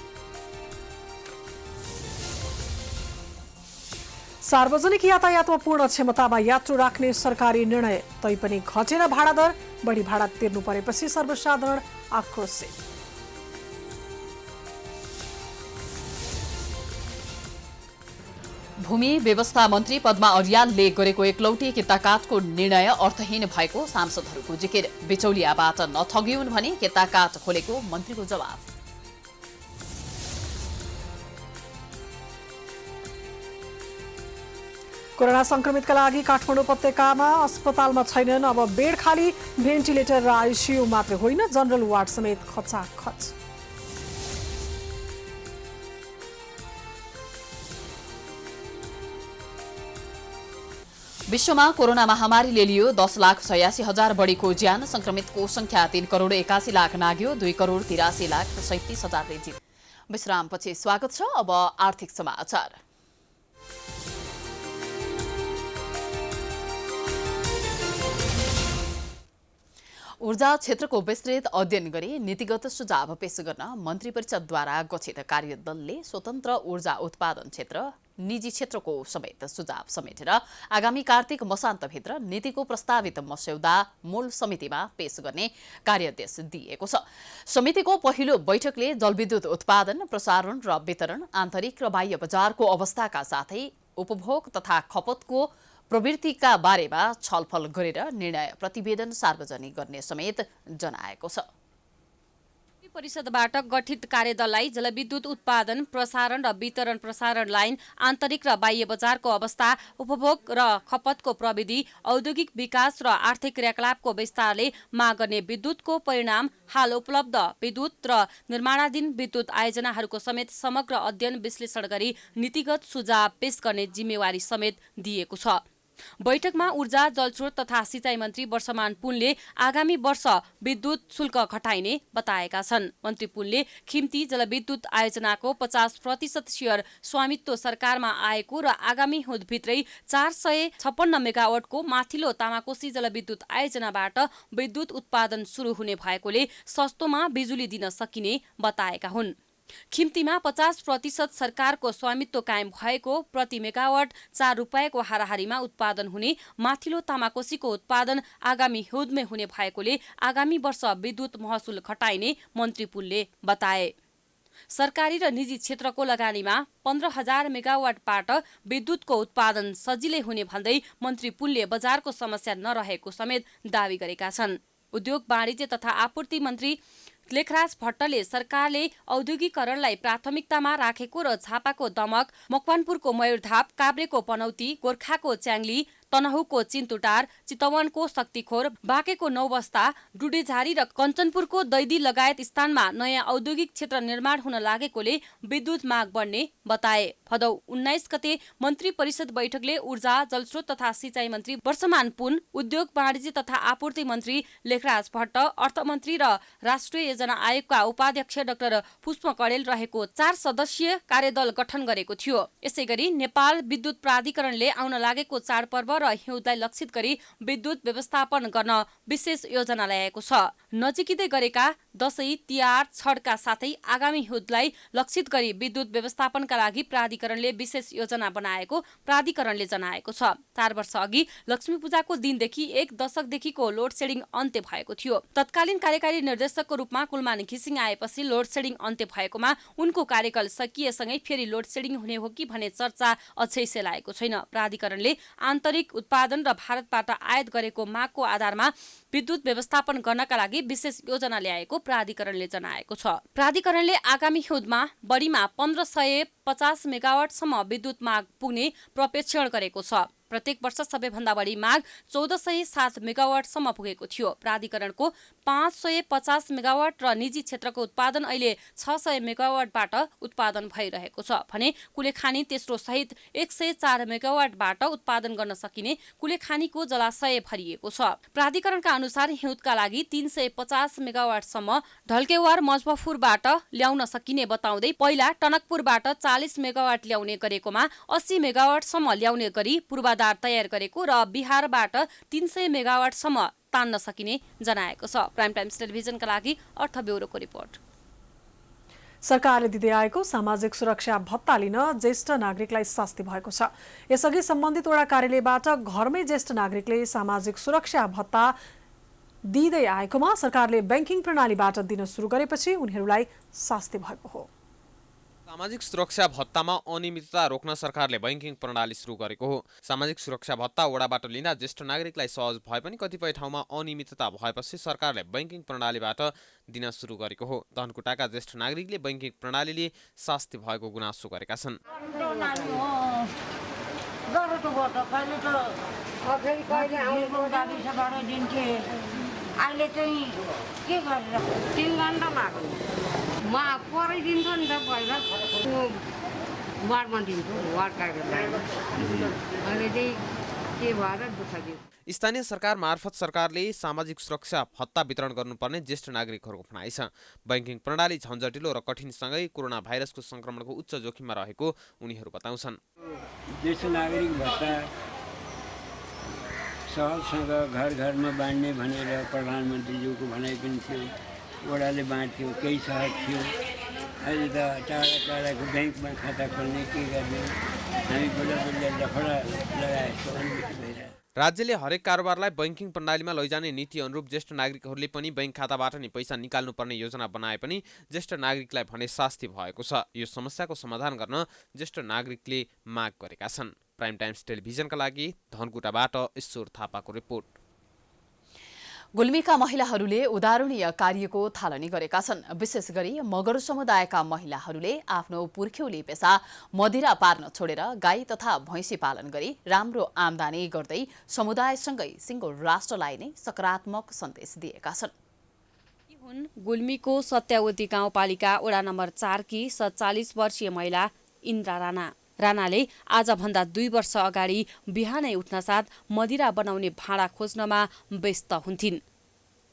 सार्वजनिक यातायातमा पूर्ण क्षमतामा यात्रु राख्ने सरकारी निर्णय, तैपनि घटेन भाडा दर। बढी भाडा तिर्नु परेपछि सर्वसाधारण आक्रोशित। भूमि व्यवस्था मन्त्री पद्मा अर्यालले गरेको एकलौटी किताकाटको निर्णय अर्थहीन भएको सांसदहरूको जिकिर। बिचौलियाबाट नठगिउन् भने किताकाट खोलेको मन्त्रीको जवाफ। कोरोना संक्रमितका लागि काठमाडौँ उपत्यकामा अस्पतालमा छैनन् अब बेड खाली। भेन्टिलेटर र आइसियु मात्र होइन, जनरल वार्ड समेत खचाखच। विश्वमा कोरोना महामारीले लियो 10,86,000 बढीको ज्यान। संक्रमितको संख्या 3,81,00,000 नाग्यो। 2,83,37,000 जीत। विश्रामपछि स्वागत छ। अब आर्थिक समाचार। ऊर्जा क्षेत्रको विस्तृत अध्ययन गरी नीतिगत सुझाव पेश गर्न मन्त्री परिषदद्वारा गठित कार्यदलले स्वतन्त्र ऊर्जा उत्पादन क्षेत्र, निजी क्षेत्रको समेत सुझाव समेटेर आगामी कार्तिक मसान्तभित्र नीतिको प्रस्तावित मस्यौदा मूल समितिमा पेश गर्ने कार्यादेश दिएको छ। समितिको पहिलो बैठकले जलविद्युत उत्पादन, प्रसारण र वितरण, आन्तरिक र बाह्य बजारको अवस्थाका साथै उपभोग तथा खपतको प्रवृत्तिका बारेमा छलफल गरेर निर्णय प्रतिवेदन सार्वजनिक गर्ने समेत जनाएको छ। परिषदबाट गठित कार्यदललाई जलविद्युत उत्पादन, प्रसारण र वितरण, प्रसारण लाइन, आन्तरिक र बाह्य बजारको अवस्था, उपभोग र खपतको प्रविधि, औद्योगिक विकास र आर्थिक क्रियाकलापको विस्तारले माग गर्ने विद्युतको परिणाम, हाल उपलब्ध विद्युत र निर्माणाधीन विद्युत आयोजनाहरूको समेत समग्र अध्ययन विश्लेषण गरी नीतिगत सुझाव पेश गर्ने जिम्मेवारी समेत दिएको छ। बैठकमा ऊर्जा, जलस्रोत तथा सिंचाई मन्त्री वर्षमान पुनले आगामी वर्ष विद्युत शुल्क घटाइने बताएका छन्। मन्त्री पुनले खिम्ती जलविद्युत आयोजनाको 50% शेयर स्वामित्व सरकारमा आएको र आगामी हिउँदभित्रै 456 मेगावाटको माथिल्लो तामाकोसी जलविद्युत आयोजनाबाट विद्युत उत्पादन सुरु हुने भएकोले सस्तोमा बिजुली दिन सकिने बताएका हुन्। खिम्तीमा 50% सरकारको स्वामित्व कायम भएको, प्रति मेगावाट 4 रुपैयाँको हाराहारीमा उत्पादन हुने माथिल्लो तामाकोसीको उत्पादन आगामी हिउँदमै हुने भएकोले आगामी वर्ष विद्युत महसुल घटाइने मन्त्री पुनले बताए। सरकारी र निजी क्षेत्रको लगानीमा 15,000 मेगावाटबाट विद्युतको उत्पादन सजिलै हुने भन्दै मन्त्री पुनले बजारको समस्या नरहेको समेत दावी गरेका छन्। उद्योग, वाणिज्य तथा आपूर्ति मन्त्री लेखराज भट्टले सरकारले औद्योगिकरणलाई प्राथमिकतामा राखेको र झापाको दमक, मकवानपुरको मयूरधाप, काभ्रेको पनौती, गोर्खाको च्याङ्ली, तनहुको चिन्तुटार, चितवनको शक्तिखोर, बाँकेको नौबस्ता, डुडेझारी र कञ्चनपुरको दैदी लगायत स्थानमा नयाँ औद्योगिक क्षेत्र निर्माण हुन लागेकोले विद्युत माग बढ्ने बताए। भदौ 19 गते मन्त्री परिषद बैठकले ऊर्जा, जलस्रोत तथा सिंचाई मन्त्री वर्षमान पुन, उद्योग, वाणिज्य तथा आपूर्ति मन्त्री लेखराज भट्ट, अर्थमन्त्री र राष्ट्रिय योजना आयोगका उपाध्यक्ष डाक्टर पुष्प कडेल रहेको 4 सदस्यीय कार्यदल गठन गरेको थियो। यसैगरी नेपाल विद्युत प्राधिकरणले आउन लागेको चाडपर्व र हिउँदलाई लक्षित गरी विद्युत व्यवस्थापन गर्न विशेष योजना ल्याएको छ। नजिकै गरेका दशैं, तिहार, छठका साथै आगामी हिउँदलाई लक्षित गरी विद्युत व्यवस्थापनका लागि प्राधिकरणले विशेष योजना बनाएको प्राधिकरणले जनाएको छ। 4 वर्ष अघि लक्ष्मी पूजाको दिनदेखि 1 दशकदेखिको लोड सेडिङ अन्त्य भएको थियो। तत्कालीन कार्यकारी निर्देशकको रूपमा कुलमानी घिसिङ आएपछि लोड सेडिङ अन्त्य भएकोमा उनको कार्यकाल सकिएसँगै फेरि लोड सेडिङ हुने हो कि भन्ने चर्चा अझै सेलाएको छैन। प्राधिकरणले आन्तरिक उत्पादन र भारतबाट आयात गरेको मागको आधारमा विद्युत व्यवस्थापन गर्नका लागि विशेष योजना ल्याएको प्राधिकरणले जनाएको छ। प्राधिकरणले आगामी हिउँदमा बढीमा 1550 मेगावाटसम्म विद्युत माग पुग्ने प्रक्षेपण गरेको छ। प्रत्येक वर्ष सबैभन्दा बढी माग 1407 मेगावाटसम्म पुगेको थियो। प्राधिकरणको 550 मेगावाट र निजी क्षेत्रको उत्पादन अहिले 600 मेगावाटबाट उत्पादन भइरहेको छ भने कुलेखानी तेस्रो सहित 104 मेगावाटबाट उत्पादन गर्न सकिने कुलेखानीको जलाशय भरिएको छ। प्राधिकरणका अनुसार हिउँदका लागि 350 मेगावाटसम्म ढल्केवार मजफ्फरपुरबाट ल्याउन सकिने बताउँदै पहिला टनकपुरबाट 40 मेगावाट ल्याउने गरेकोमा 80 मेगावाटसम्म ल्याउने गरी पूर्वाधार तयार गरेको र बिहारबाट 300 मेगावाटसम्म तान्न सकिने जनाएको छ। प्राइम टाइम्स टेलिभिजनका लागि अर्थ ब्युरोको रिपोर्ट। सरकारले दिँदै आएको सामाजिक सुरक्षा भत्ता लिन ज्येष्ठ नागरिकलाई शास्ति भएको छ। यसअघि सम्बन्धित वडा कार्यालयबाट घरमै ज्येष्ठ नागरिकले सामाजिक सुरक्षा भत्ता दिँदै आएकोमा सरकारले बैंकिङ प्रणालीबाट दिन सुरु गरेपछि उनीहरूलाई शास्ति भएको हो। सामाजिक सुरक्षा भत्तामा अनियमितता रोक्न सरकारले बैंकिङ प्रणाली सुरु गरेको हो। सामाजिक सुरक्षा भत्ता वडाबाट लिँदा ज्येष्ठ नागरिकलाई सहज भए पनि कतिपय ठाउँमा अनियमितता भएपछि सरकारले बैंकिङ प्रणालीबाट दिन सुरु गरेको हो। धनकुटाका ज्येष्ठ नागरिकले बैंकिङ प्रणालीले शास्ति भएको गुनासो गरेका छन्। अहिले चाहिँ के गरेर 3 घण्टा लाग्यो म पराइदिन्छ नि त पहिला वार्डमा दिन्छु वार्ड कार्यालय अहिले चाहिँ के भएर दुःख दियो। स्थानीय सरकार मार्फत सरकारले सामाजिक सुरक्षा भत्ता वितरण गर्नुपर्ने ज्येष्ठ नागरिकहरूको भनाइ छ। बैंकिङ प्रणाली झन्झटिलो र कठिनसँगै कोरोना भाइरसको संक्रमणको उच्च जोखिममा रहेको उनीहरू बताउँछन्। ज्येष्ठ नागरिक भत्ता सहजसँग घर घरमा बाँड्ने भनेर प्रधानमन्त्रीज्यूको भनाइ पनि थियो, वडाले बाँड्थ्यो, केही सहज थियो। अहिले त टाढा टाढाको ब्याङ्कमा खाता खोल्ने के गर्ने हामी बल्ल लफडा लगाएको भइरहेको। राज्यले हरेक कारोबारलाई बैंकिङ प्रणालीमा लैजाने नीति अनुरूप ज्येष्ठ नागरिकहरूले पनि बैंक खाताबाट नि पैसा निकाल्नुपर्ने योजना बनाए पनि ज्येष्ठ नागरिकलाई भने शास्ति भएको छ। यो समस्याको समाधान गर्न ज्येष्ठ नागरिकले माग गरेका छन्। प्राइम टाइम्स टेलिभिजनका लागि धनकुटाबाट ईश्वर थापाको रिपोर्ट। गुल्मीका महिलाहरूले उदाहरणीय कार्यको थालनी गरेका छन्। विशेष गरी मगर समुदायका महिलाहरूले आफ्नो पुर्ख्यौली पेशा मदिरा पार्न छोडेर गाई तथा भैँसी पालन गरी राम्रो आम्दानी गर्दै समुदायसँगै सिङ्गो राष्ट्रलाई नै सकारात्मक सन्देश दिएका छन्। गुल्मीको सत्यावती गाउँपालिका वडा नम्बर 4 की 47 वर्षीय महिला इन्द्रा राणाले आजभन्दा 2 वर्ष अगाडि बिहानै उठ्नसाथ मदिरा बनाउने भाँडा खोज्नमा व्यस्त हुन्थिन्।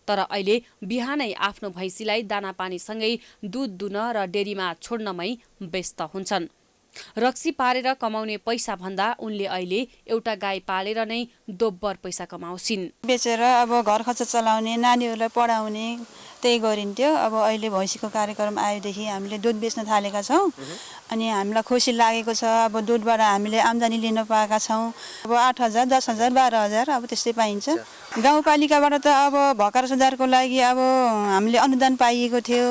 तर अहिले बिहानै आफ्नो भैँसीलाई दानापानीसँगै दुध दुन र डेरीमा छोड्नमै व्यस्त हुन्छन्। रक्सी पारेर कमाउने पैसा भन्दा उनले अहिले एउटा गाई पालेर नै दोब्बर पैसा कमाउँछिन्। बेचेर अब घर खर्च चलाउने, नानीहरूलाई पढाउने त्यही गरिन्थ्यो। अब अहिले भैँसीको कार्यक्रम आएदेखि हामीले दुध बेच्न थालेका छौँ अनि हामीलाई खुसी लागेको छ। अब दुधबाट हामीले आम्दानी लिन पाएका छौँ। अब 8,000, 10,000, 12,000 अब त्यस्तै पाइन्छ। गाउँपालिकाबाट त अब भर्खर सुधारको लागि अब हामीले अनुदान पाइएको थियो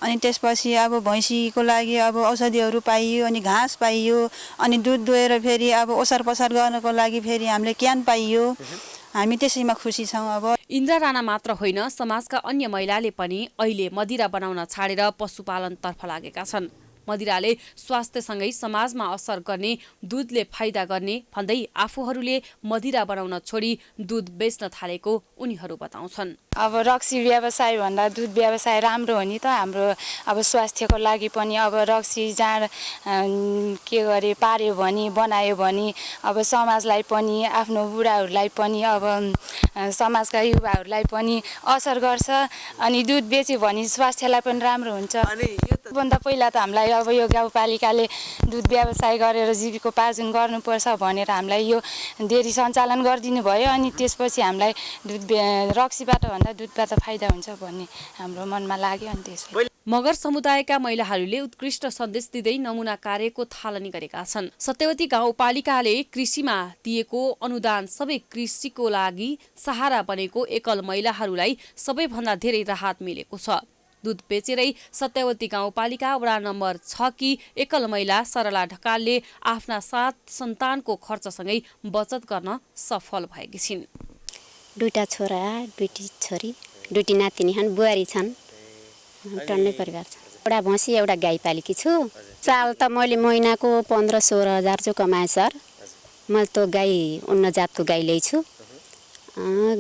अनि त्यसपछि अब भैँसीको लागि अब औषधिहरू पाइयो अनि घाँस पाइयो अनि दुध दुहेर फेरि अब ओसार पसार गर्नको लागि फेरि हामीले क्यान पाइयो। हामी त्यसैमा खुसी छौँ। अब इन्द्रा राणा मात्र होइन, समाजका अन्य महिलाले पनि अहिले मदिरा बनाउन छाडेर पशुपालनतर्फ लागेका छन्। मदिराले स्वास्थ्यसँगै समाजमा असर गर्ने, दुधले फाइदा गर्ने भन्दै आफूहरूले मदिरा बनाउन छोडी दुध बेच्न थालेको उनीहरू बताउँछन्। अब रक्सी व्यवसाय भन्दा दुध व्यवसाय राम्रो हो नि त हाम्रो अब स्वास्थ्यको लागि पनि। अब रक्सी जाँड के गरे पार्यो भने बनायो भने अब समाजलाई पनि आफ्नो बुढाहरूलाई पनि अब समाजका युवाहरूलाई पनि असर गर्छ अनि दुध बेच्यो भने स्वास्थ्यलाई पनि राम्रो हुन्छ। भन्दा पहिला त हामीलाई अब यो गाउँपालिकाले दुध व्यवसाय गरेर जीविकोपार्जन गर्नुपर्छ भनेर हामीलाई यो डेरी सञ्चालन गरिदिनु भयो अनि त्यसपछि हामीलाई दुध रक्सीबाट भन्दा दुधबाट फाइदा हुन्छ भन्ने हाम्रो मनमा लाग्यो अनि त्यसले मगर समुदायका महिलाहरूले उत्कृष्ट सन्देश दिँदै नमुना कार्यको थालनी गरेका छन्। सत्यवती गाउँपालिकाले कृषिमा दिएको अनुदान सबै कृषिको लागि सहारा बनेको एकल महिलाहरूलाई सबैभन्दा धेरै राहत मिलेको छ। दूध बेचेरै सत्यवती गाउँपालिका वडा नम्बर 6 की एकल महिला सरला ढकालले आफ्ना 7 सन्तानको खर्चसँगै बचत गर्न सफल भएकी छिन्। 2टा छोरा 2टी छोरी 2टी नातिनी छन्, बुहारी छन्, टन्नै परिवार छ। एउटा भैँसी एउटा गाई पालेकी छु। चाल त मैले महिनाको 15-16 हजार चाहिँ कमाएँ सर। मैले त गाई उन्न जातको गाई ल्याइछु।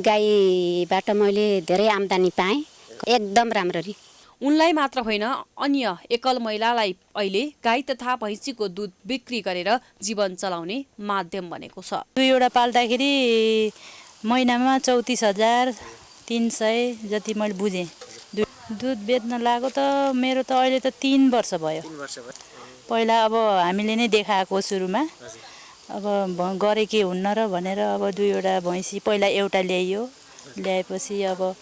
गाईबाट मैले धेरै आम्दानी पाएँ, एकदम राम्ररी। उनलाई मात्र होइन अन्य एकल महिलालाई अहिले गाई तथा भैँसीको दूध बिक्री गरेर जीवन चलाउने माध्यम बनेको छ। दुईवटा पाल्दाखेरि महिनामा 34,300 जति मैले बुझेँ। दूध बेच्न लागेको त मेरो त अहिले त 3 वर्ष भयो। पहिला अब हामीले नै देखाएको सुरुमा अब गरे के हुन्न र भनेर अब 2वटा भैँसी पहिला एउटा ल्याएपछि अब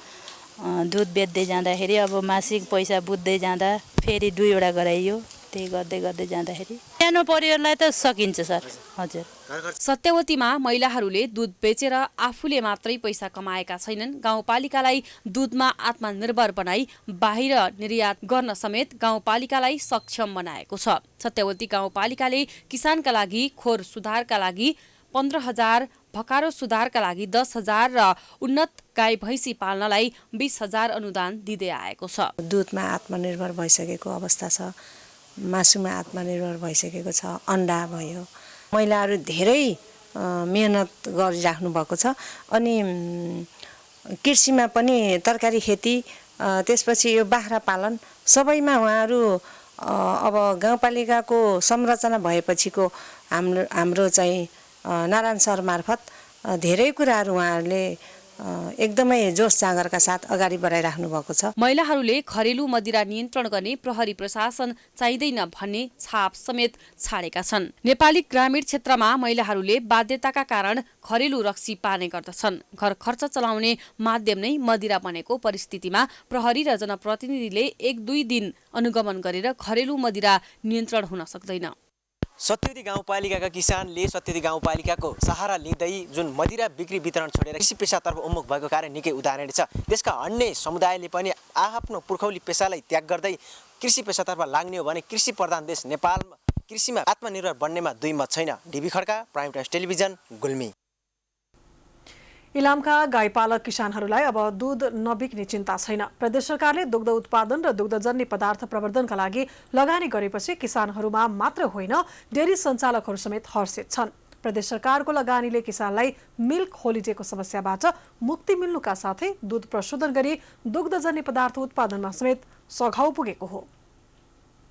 दूध बेच्दै जाँदाखेरि अब मासिक पैसा बुझ्दै जाँदा फेरि 2वटा गराइयो। त्यही गर्दै गर्दै जाँदाखेरि सानो परिवारलाई त सकिन्छ सर। हजुर, सत्यवतीमा महिलाहरूले दूध बेचेर आफूले मात्रै पैसा कमाएका छैनन्। गाउँपालिकालाई दूधमा आत्मनिर्भर बनाई बाहिर निर्यात गर्न समेत गाउँपालिकालाई सक्षम बनाएको छ। सत्यवती गाउँपालिकाले किसानका लागि खोर सुधारका लागि 15,000, भकारो सुधारका लागि 10,000 र उन्नत गाई भैँसी पाल्नलाई 20,000 अनुदान दिँदै आएको छ। दूधमा आत्मनिर्भर भइसकेको अवस्था छ, मासुमा आत्मनिर्भर भइसकेको छ, अन्डा भयो। महिलाहरू धेरै मेहनत गरिराख्नु भएको छ। अनि कृषिमा पनि तरकारी खेती, त्यसपछि यो बाख्रा पालन सबैमा उहाँहरू अब गाउँपालिकाको संरचना भएपछिको हाम्रो चाहिँ नारायण सर मार्फत धेरै कुराहरू उहाँहरूले एकदमै जोस जाँगरका साथ अगाडि बढाइराख्नु भएको छ। महिलाहरूले घरेलु मदिरा नियन्त्रण गर्ने प्रहरी प्रशासन चाहिँदैन भन्ने छाप समेत छाडेका छन्। नेपाली ग्रामीण क्षेत्रमा महिलाहरूले बाध्यताका कारण घरेलु रक्सी पार्ने गर्दछन्। घर खर्च चलाउने माध्यम नै मदिरा बनेको परिस्थितिमा प्रहरी र जनप्रतिनिधिले 1-2 दिन अनुगमन गरेर घरेलु मदिरा नियन्त्रण हुन सक्दैन। सत्यवती गाउँपालिकाका किसानले सत्यवती गाउँपालिकाको सहारा लिँदै जुन मदिरा बिक्री वितरण छोडेर कृषि पेसातर्फ उन्मुख भएको कार्य निकै उदाहरण छ। देशका अन्य समुदायले पनि आफ्नो पुर्खौली पेसालाई त्याग गर्दै कृषि पेसातर्फ लाग्ने हो भने कृषि प्रधान देश नेपालमा कृषिमा आत्मनिर्भर बन्नेमा दुई मत छैन। DB Khadka, prime times television, Gulmi. इलामका गाईपालक किसानहरूलाई अब दूध नबिक्ने चिन्ता छैन। प्रदेश सरकारले दुग्ध उत्पादन र दुग्धजन्य पदार्थ प्रवर्धनका लागि लगानी गरेपछि किसानहरूमा मात्र होइन डेरी सञ्चालकहरू समेत हर्षित छन्। प्रदेश सरकारको लगानीले किसानलाई मिल्क होलिडेको समस्याबाट मुक्ति मिल्नुका साथै दूध प्रशोधन गरी दुग्धजन्य पदार्थ उत्पादनमा समेत सघाउ पुगेको हो।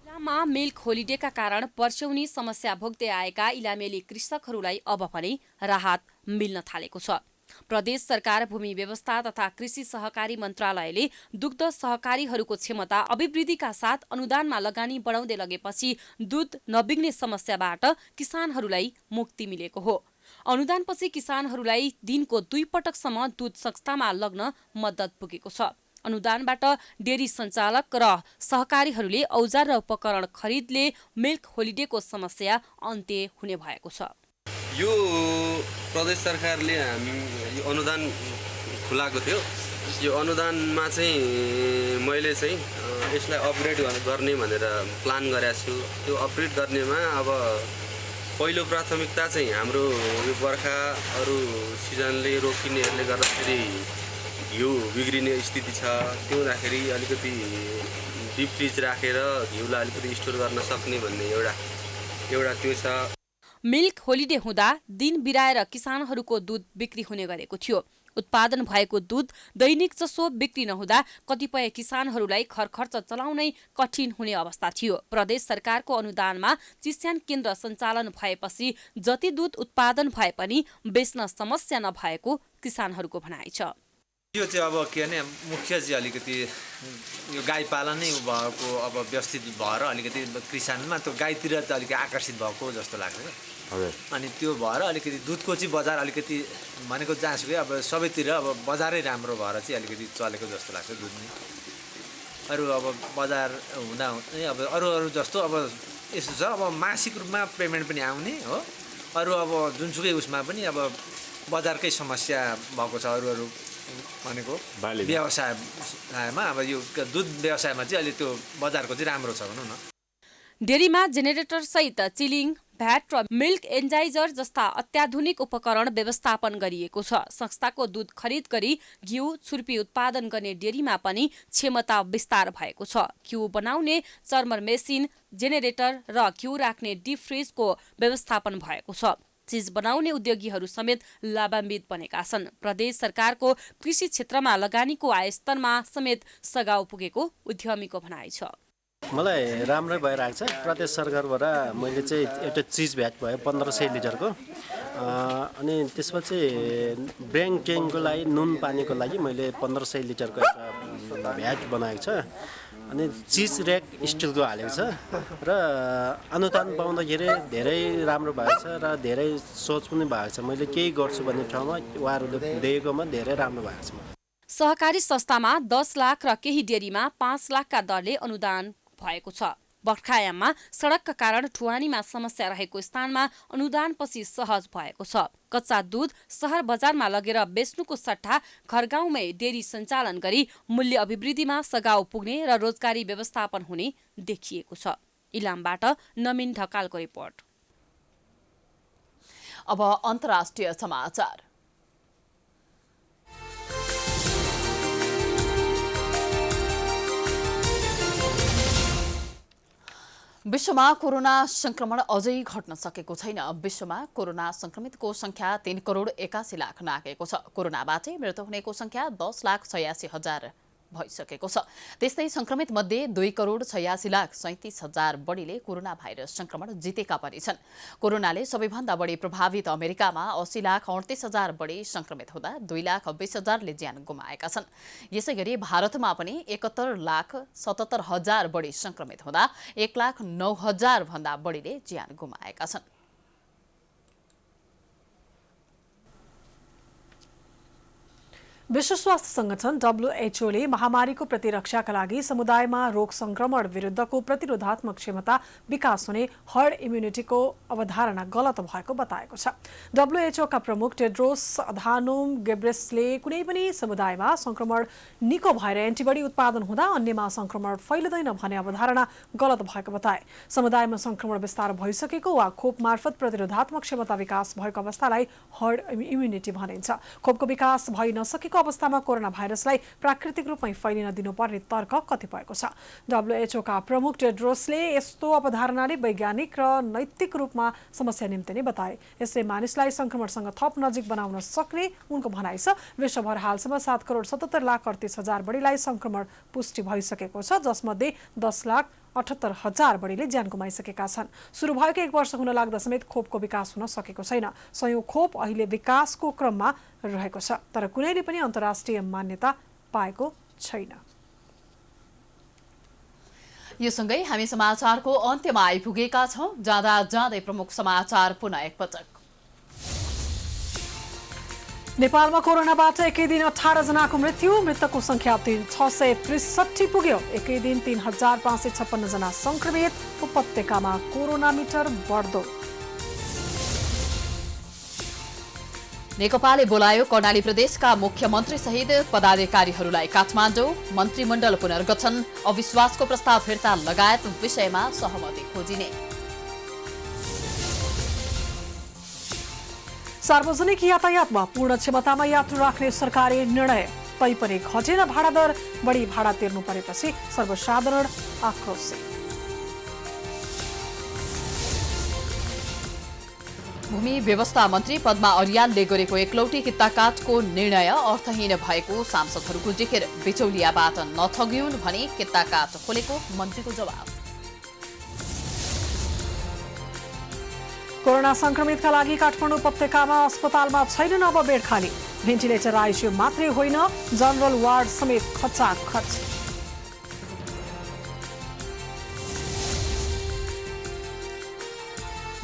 इलाममा मिल्क होलिडेका कारण पर्स्यौनी समस्या भोग्दै आएका इलामेली कृषकहरूलाई अब पनि राहत मिल्न थालेको छ। प्रदेश सरकार, भूमि व्यवस्था तथा कृषि सहकारी मन्त्रालयले दुग्ध सहकारीहरूको क्षमता अभिवृद्धिका साथ अनुदानमा लगानी बढाउँदै लगेपछि दूध नबिग्ने समस्याबाट किसानहरूलाई मुक्ति मिलेको हो। अनुदानपछि किसानहरूलाई दिनको 2 पटकसम्म दूध संस्थामा लग्न मद्दत पुगेको छ। अनुदानबाट डेरी सञ्चालक र सहकारीहरूले औजार र उपकरण खरिदले मिल्क होलिडेको समस्या अन्त्य हुने भएको छ। यो प्रदेश सरकारले हामी यो अनुदान खुलाएको थियो। यो अनुदानमा चाहिँ मैले चाहिँ यसलाई अपग्रेड गर्ने भनेर प्लान गरेको छु। त्यो अपग्रेड गर्नेमा अब पहिलो प्राथमिकता चाहिँ हाम्रो यो बर्खा अरू सिजनले रोकिनेहरूले गर्दाखेरि घिउ बिग्रिने स्थिति छ। त्यो हुँदाखेरि अलिकति डिप फ्रिज राखेर घिउलाई अलिकति स्टोर गर्न सक्ने भन्ने एउटा त्यो छ। मिल्क होलिडे हुँदा दिन बिराएर किसानहरूको दूध बिक्री हुने गरेको थियो। उत्पादन भएको दूध दैनिक जसो बिक्री नहुँदा कतिपय किसानहरूलाई घर खर्च चलाउनै कठिन हुने अवस्था थियो। प्रदेश सरकारको अनुदानमा चिस्यान केन्द्र सञ्चालन भएपछि जति दूध उत्पादन भए पनि बेच्न समस्या नभएको किसानहरूको भनाइ छ। यो चाहिँ अब के भने मुख्य चाहिँ अलिकति यो गाई पालनै भएको अब व्यवस्थित भएर अलिकति किसानमा त्यो गाईतिर चाहिँ अलिकति आकर्षित भएको जस्तो लाग्छ क्या। अनि त्यो भएर अलिकति दुधको चाहिँ बजार अलिकति भनेको जहाँसुकै अब सबैतिर अब बजारै राम्रो भएर चाहिँ अलिकति चलेको जस्तो लाग्छ दुध नै। अरू अब बजार हुँदा अब अरू जस्तो अब यस्तो छ अब मासिक रूपमा पेमेन्ट पनि आउने हो। अरू अब जुनसुकै उसमा पनि अब बजारकै समस्या भएको छ अरू भनेको व्यवसायमा। अब यो दुध व्यवसायमा चाहिँ अहिले त्यो बजारको चाहिँ राम्रो छ भनौँ न। डेरीमा जेनेरेटर सहित चिलिङ, भ्याट र मिल्क एन्जाइजर जस्ता अत्याधुनिक उपकरण व्यवस्थापन गरिएको छ। संस्थाको दुध खरिद गरी घिउ, छुर्पी उत्पादन गर्ने डेरीमा पनि क्षमता विस्तार भएको छ। घिउ बनाउने चर्मर मेसिन, जेनेरेटर र घिउ राख्ने डिप फ्रिजको व्यवस्थापन भएको छ। चीज बनाउने उद्योगीहरू समेत लाभान्वित बनेका छन्। प्रदेश सरकारको कृषि क्षेत्रमा लगानीको आयस्तरमा समेत सघाउ पुगेको उद्यमीको भनाइ छ। मलाई राम्रै भइरहेको छ। प्रदेश सरकारबाट मैले चाहिँ एउटा चिज भ्याट भयो 1500 लिटरको। अनि त्यसपछि ब्रेङ ट्याङको लागि नुन पानीको लागि मैले 1500 लिटरको एउटा भ्याट बनाएको छ। अनि चिज ऱ्याक स्टिलको हालेको छ र अनुदान पाउँदाखेरि धेरै राम्रो भएको छ र धेरै सोच पनि भएको छ। मैले केही गर्छु भन्ने ठाउँमा उहाँहरूले दिएकोमा धेरै राम्रो भएको छ। सहकारी संस्थामा 10 लाख र केही डेरीमा 5 लाखका दरले अनुदान भएको छ। बर्खायाममा सडकका कारण ठुवानीमा समस्या रहेको स्थानमा अनुदानपछि सहज भएको छ। कच्चा दुध सहर बजारमा लगेर बेच्नुको सट्टा घर गाउँमै डेरी सञ्चालन गरी मूल्य अभिवृद्धिमा सघाउ पुग्ने र रोजगारी व्यवस्थापन हुने देखिएको छ। इलामबाट नमिन ढकालको रिपोर्ट। अब अन्तर्राष्ट्रिय समाचार। विश्वमा कोरोना संक्रमण अझै घट्न सकेको छैन। विश्वमा कोरोना संक्रमितको संख्या 3 करोड 81 लाख नागेको छ। कोरोनाबाटै मृत्यु हुनेको संख्या 10,86,000 भइसकेको छ। त्यस्तै संक्रमित मध्ये 2 करोड 86 लाख 37,000 बढीले कोरोना भाइरस संक्रमण जितेका पनि छन्। कोरोनाले सबैभन्दा बढी प्रभावित अमेरिकामा 80,38,000 बढी संक्रमित हुँदा 2,20,000ले ज्यान गुमाएका छन्। यसैगरी भारतमा पनि 71,77,000 बढी संक्रमित हुँदा 1,09,000 भन्दा बढीले ज्यान गुमाएका छन्। विश्व स्वास्थ्य संगठन WHO ले महामारीको प्रतिरक्षाका लागि समुदायमा रोग संक्रमण विरुद्धको प्रतिरोधात्मक क्षमता विकास हुने हर्ड इम्युनिटीको अवधारणा गलत भएको बताएको छ। WHO का प्रमुख टेड्रोस अधानोम गेब्रेसले कुनै पनि समुदायमा संक्रमण निको भएर एन्टिबडी उत्पादन हुँदा अन्यमा संक्रमण फैलिँदैन भन्ने अवधारणा गलत भएको बताए। समुदायमा संक्रमण विस्तार भइसकेको वा खोप मार्फत प्रतिरोधात्मक क्षमता विकास भएको अवस्थालाई हर्ड इम्युनिटी भनिन्छ। खोपको विकास भइ नसकेको अवस्थामा कोरोना भाइरसलाई प्राकृतिक रूपमै फैलिन दिनुपर्ने तर्क कतिपयको छ। WHO का प्रमुख टेड्रोसले यस्तो अवधारणाले वैज्ञानिक र नैतिक रूपमा समस्या निम्ति नै बताए। यसले मानिसलाई संक्रमणसँग थप नजिक बनाउन सक्ने उनको भनाइ छ। विश्वभर हालसम्म 7,77,38,000 बढीलाई संक्रमण पुष्टि भइसकेको छ, जसमध्ये 10,78,000 बढीले ज्यान गुमाइसकेका छन्। सुरु भएको 1 वर्ष हुन लाग्दा समेत खोपको विकास हुन सकेको छैन। सयौं खोप अहिले विकासको क्रममा रहेको छ, तर कुनैले पनि अन्तर्राष्ट्रिय मान्यता पाएको छैन। यो सँगै हामी समाचारको अन्त्यमा आइपुगेका छौं। जाँदा जाँदै प्रमुख समाचार पुनः एकपटक। नेपालमा कोरोनाबाट एकै दिन 18 जनाको मृत्यु, मृतकको संख्या 663 पुग्यो। एकै दिन 3,556 जना संक्रमित। उपत्यकामा कोरोना मिटर बढ्दो। नेकपाले बोलायो कर्णाली प्रदेशका मुख्यमन्त्री सहित पदाधिकारीहरूलाई काठमाडौँ। मन्त्रीमण्डल पुनर्गठन, अविश्वासको प्रस्ताव फिर्ता लगायत विषयमा सहमति खोजिने। सार्वजनिक यातायातमा पूर्ण क्षमतामा यात्रु राख्ने सरकारी निर्णय। तैपनि घटेन भाडा दर, बढी भाडा तिर्नु परेपछि सर्वसाधारण आक्रोशित। भूमि व्यवस्था मन्त्री पद्मा अर्यालले गरेको एकलौटी कित्ताकाटको निर्णय अर्थहीन भएको सांसदहरूको जिकिर। बिचौलियाबाट नठगिउन् भनी कित्ताकाट खोलेको मन्त्रीको जवाब। कोरोना संक्रमितका लागि काठमाडौँ उपत्यकामा अस्पतालमा छैनन् अब बेड खाली। भेन्टिलेटर आइसियु मात्रै होइन, जनरल वार्ड समेत खचाखच।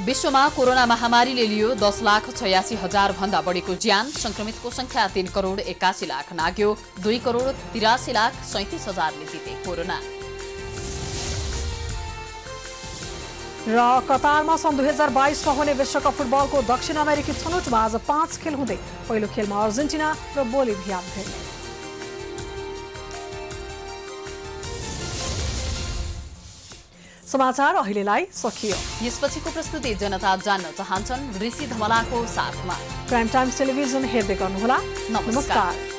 विश्वमा कोरोना महामारीले लियो 10,86,000 भन्दा बढीको ज्यान। संक्रमितको संख्या 3,81,00,000 नाग्यो। 2,83,37,000ले जिते कोरोना। र कतारमा सन् 2022 मा हुने विश्वकप फुटबलको दक्षिण अमेरिकी छनौटमा आज 5 खेल हुँदै। पहिलो खेलमा अर्जेन्टिना र बोलिभिया भिड्ने। समाचार अहिलेलाई सकियो। यसपछिको प्रस्तुति जनता जान्न चाहन्छन् ऋषि धमलाको साथमा। प्राइम टाइम्स टेलिभिजन हेर्दै गर्नुहोला। नमस्कार।